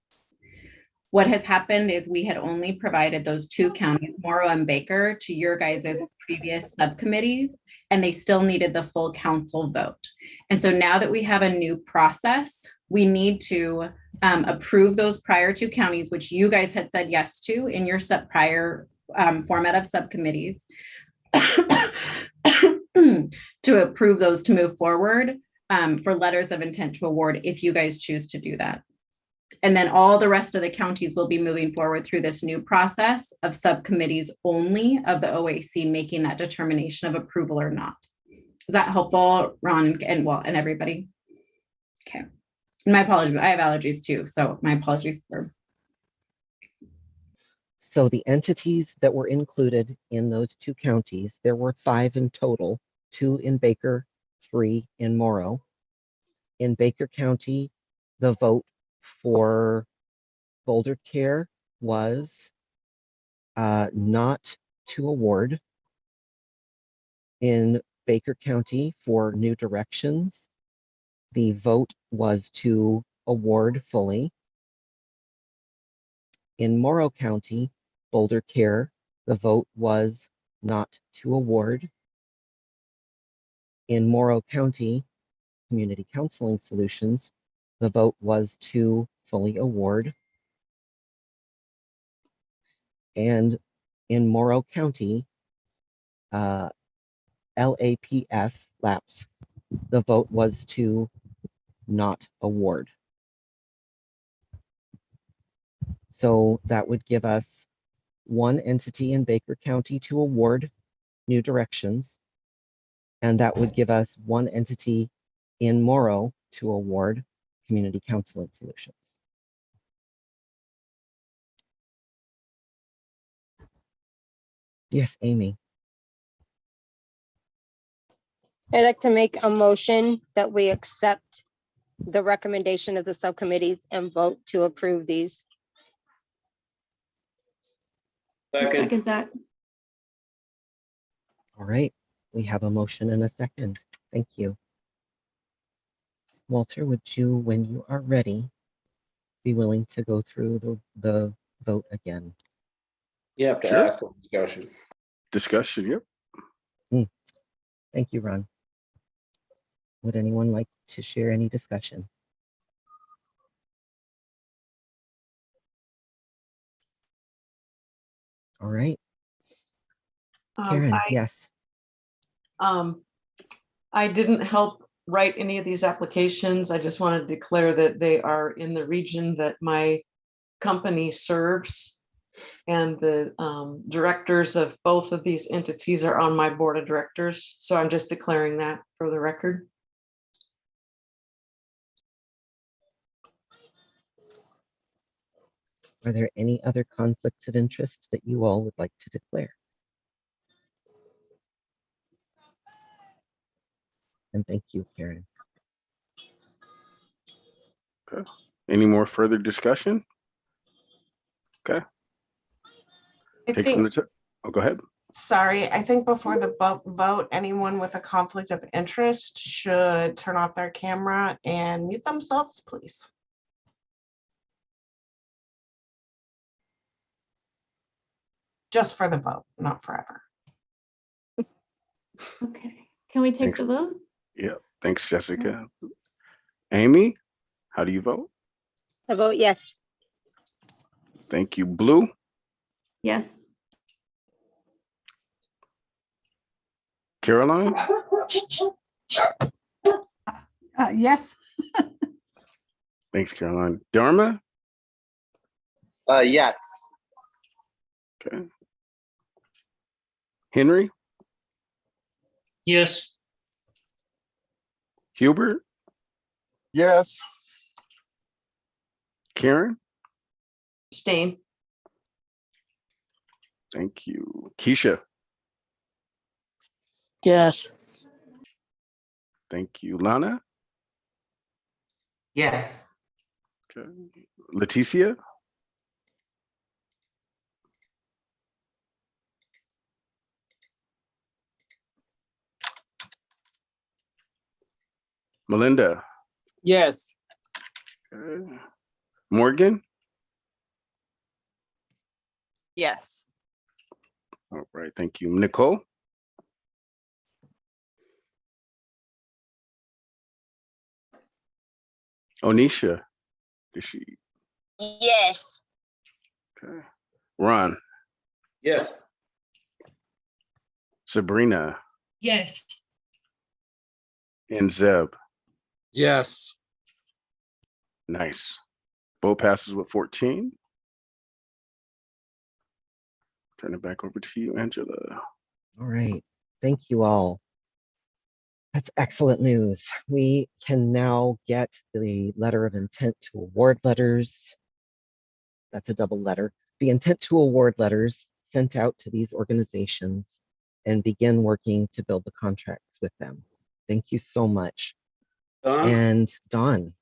What has happened is we had only provided those two counties, Morrow and Baker, to your guys' previous subcommittees, and they still needed the full council vote. And so now that we have a new process, we need to approve those prior two counties, which you guys had said yes to in your prior format of subcommittees, to approve those to move forward for letters of intent to award if you guys choose to do that. And then all the rest of the counties will be moving forward through this new process of subcommittees only of the OAC making that determination of approval or not. Is that helpful, Ron and everybody? Okay. And my apologies, I have allergies too, so my apologies for.
So the entities that were included in those two counties, there were 5 in total, 2 in Baker, 3 in Morrow. In Baker County, the vote for Boulder Care was not to award. In Baker County for New Directions, the vote was to award fully. In Morrow County, Boulder Care, the vote was not to award. In Morrow County, Community Counseling Solutions, the vote was to fully award. And in Morrow County, LAPS, LAPS, the vote was to not award. So that would give us one entity in Baker County to award New Directions, and that would give us one entity in Morrow to award Community Counseling Solutions. Yes, Amy.
I'd like to make a motion that we accept the recommendation of the subcommittees and vote to approve these.
Second that.
All right, we have a motion and a second. Thank you. Walter, would you, when you are ready, be willing to go through the vote again?
You have to
Sure.
ask for discussion.
Discussion, yep.
Thank you, Ron. Would anyone like to share any discussion? All right. Karen, yes.
I didn't help write any of these applications. I just want to declare that they are in the region that my company serves. And the directors of both of these entities are on my board of directors. So I'm just declaring that for the record.
Are there any other conflicts of interest that you all would like to declare? And thank you, Karen.
Okay. Any more further discussion? Okay.
I
Take from
think,
the oh, go ahead.
sorry, I think before the vote, anyone with a conflict of interest should turn off their camera and mute themselves, please. Just for the vote, not forever.
Okay, can we take
Thanks.
the vote?
Yeah, thanks, Jessica. Amy, how do you vote?
I vote yes.
Thank you. Blue,
Yes.
Caroline,
Yes.
thanks, Caroline. Dharma,
Yes.
okay. Henry,
Yes.
Hubert,
Yes.
Karen,
Abstain.
thank you. Keisha,
Yes.
thank you. Lana,
Yes.
okay. Leticia, Melinda,
Yes.
okay. Morgan,
Yes.
all right, thank you. Nicole, Onisha, is she,
Yes.
okay. Ron,
Yes.
Sabrina,
Yes.
and Zeb.
Yes.
Nice. Vote passes with 14. Turn it back over to you, Angela.
All right. Thank you all. That's excellent news. We can now get the letter of intent to award letters. That's a double letter. The intent to award letters sent out to these organizations and begin working to build the contracts with them. Thank you so much. And Dawn.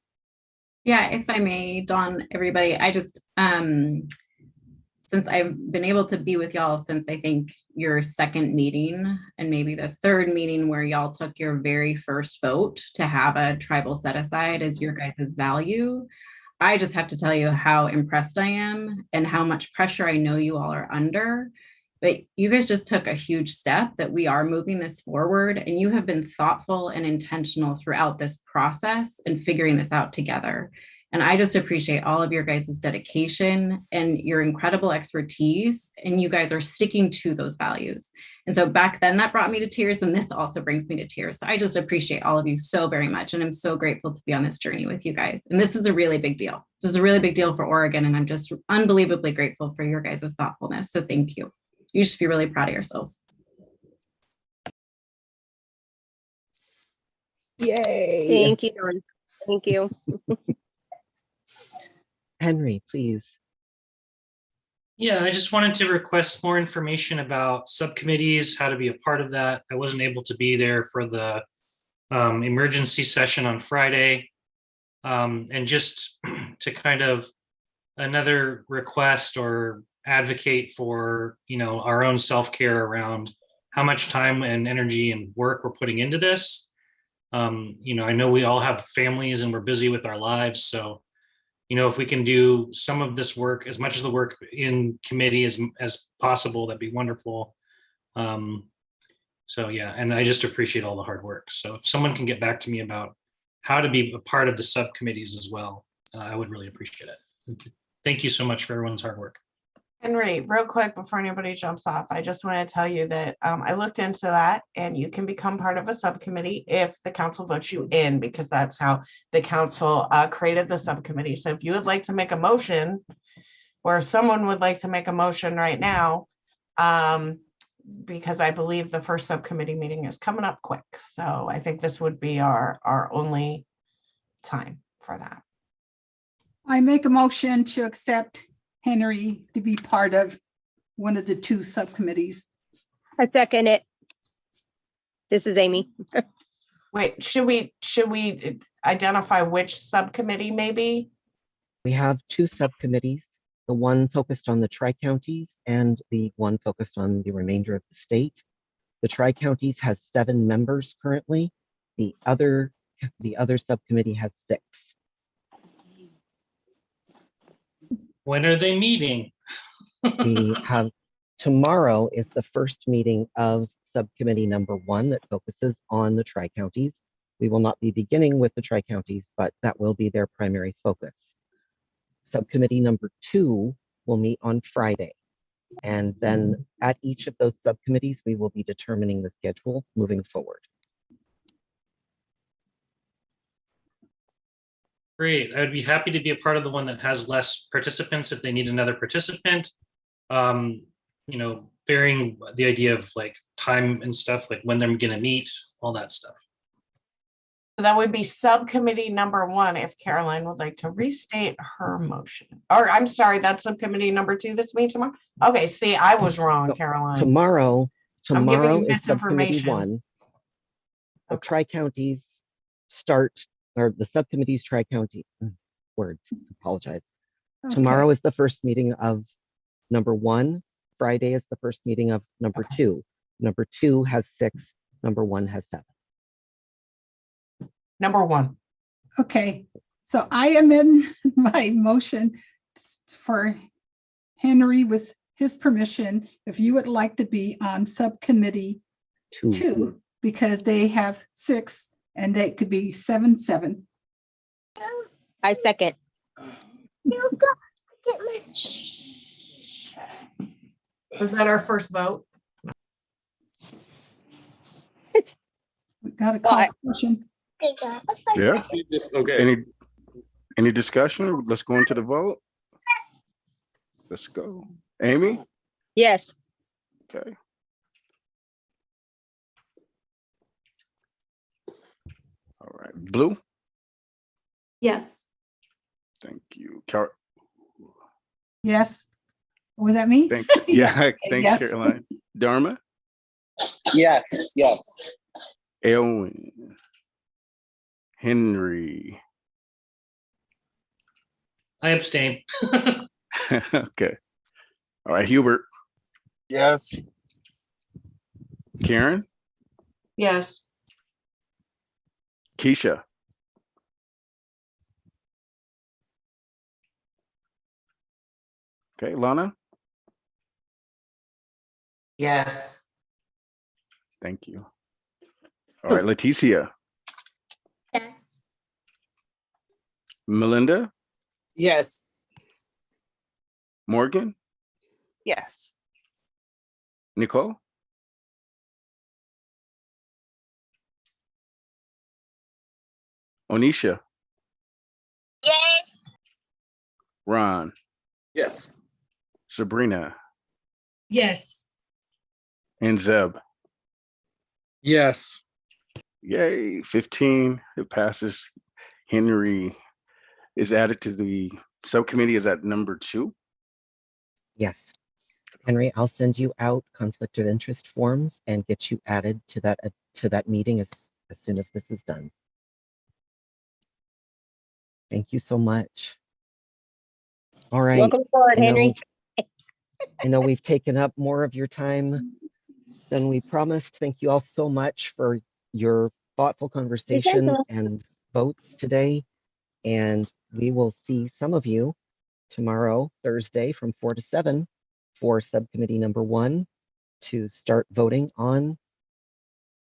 Yeah, if I may, Dawn, everybody, I just, since I've been able to be with y'all since I think your second meeting and maybe the third meeting where y'all took your very first vote to have a tribal set aside as your guys' value, I just have to tell you how impressed I am and how much pressure I know you all are under. But you guys just took a huge step that we are moving this forward, and you have been thoughtful and intentional throughout this process and figuring this out together. And I just appreciate all of your guys' dedication and your incredible expertise, and you guys are sticking to those values. And so back then that brought me to tears, and this also brings me to tears. So I just appreciate all of you so very much, and I'm so grateful to be on this journey with you guys. And this is a really big deal. This is a really big deal for Oregon, and I'm just unbelievably grateful for your guys' thoughtfulness. So thank you. You should be really proud of yourselves.
Yay.
Thank you, Dawn. Thank you.
Henry, please.
Yeah, I just wanted to request more information about subcommittees, how to be a part of that. I wasn't able to be there for the emergency session on Friday. And just to kind of another request or advocate for, our own self-care around how much time and energy and work we're putting into this. I know we all have families and we're busy with our lives. So, if we can do some of this work, as much of the work in committee as possible, that'd be wonderful. So yeah, and I just appreciate all the hard work. So if someone can get back to me about how to be a part of the subcommittees as well, I would really appreciate it. Thank you so much for everyone's hard work.
Henry, real quick before anybody jumps off, I just want to tell you that I looked into that, and you can become part of a subcommittee if the council votes you in, because that's how the council created the subcommittee. So if you would like to make a motion, or if someone would like to make a motion right now, because I believe the first subcommittee meeting is coming up quick. So I think this would be our only time for that.
I make a motion to accept Henry to be part of one of the two subcommittees.
I second it. This is Amy.
Wait, should we identify which subcommittee maybe?
We have two subcommittees, the one focused on the tri-counties and the one focused on the remainder of the state. The tri-counties has 7 members currently. The other subcommittee has 6.
When are they meeting?
We have, tomorrow is the first meeting of subcommittee number 1 that focuses on the tri-counties. We will not be beginning with the tri-counties, but that will be their primary focus. Subcommittee number 2 will meet on Friday. And then at each of those subcommittees, we will be determining the schedule moving forward.
Great. I would be happy to be a part of the one that has less participants if they need another participant. You know, varying the idea of like time and stuff, like when they're going to meet, all that stuff.
So that would be subcommittee number 1 if Caroline would like to restate her motion. Or I'm sorry, that's subcommittee number 2 that's me tomorrow. Okay, see, I was wrong, Caroline.
Tomorrow
I'm giving you
is subcommittee
misinformation.
1. The tri-counties start, or the subcommittees tri-county, words, apologize.
Okay.
Tomorrow is the first meeting of number 1. Friday is the first meeting of number 2. Number 2 has 6, number 1 has 7.
Number 1.
Okay, so I amend my motion for Henry with his permission, if you would like to be on subcommittee 2, because they have 6 and they could be 7.
I second.
Was that our first vote?
We got a call question.
Yeah.
Okay.
Any discussion? Let's go into the vote. Let's go. Amy?
Yes.
Okay. All right. Blue?
Yes.
Thank you.
Yes. Was that me?
Thank you. Yeah,
okay,
thanks,
yes.
Caroline. Dharma?
Yes, yes.
Elwin? Henry?
I abstain.
Okay. All right, Hubert?
Yes.
Karen?
Yes.
Keisha? Okay, Lana?
Yes.
Thank you. All right, Leticia?
Yes.
Melinda?
Yes.
Morgan?
Yes.
Nicole? Onisha?
Yes.
Ron?
Yes.
Sabrina?
Yes.
And Zeb?
Yes.
Yay, 15, it passes. Henry is added to the subcommittee. Is that number 2?
Yes. Henry, I'll send you out conflict of interest forms and get you added to that meeting as soon as this is done. Thank you so much. All right.
Welcome forward, Henry.
I know we've taken up more of your time than we promised. Thank you all so much for your thoughtful conversation and votes today. And we will see some of you tomorrow, Thursday, from 4 to 7 for subcommittee number 1 to start voting on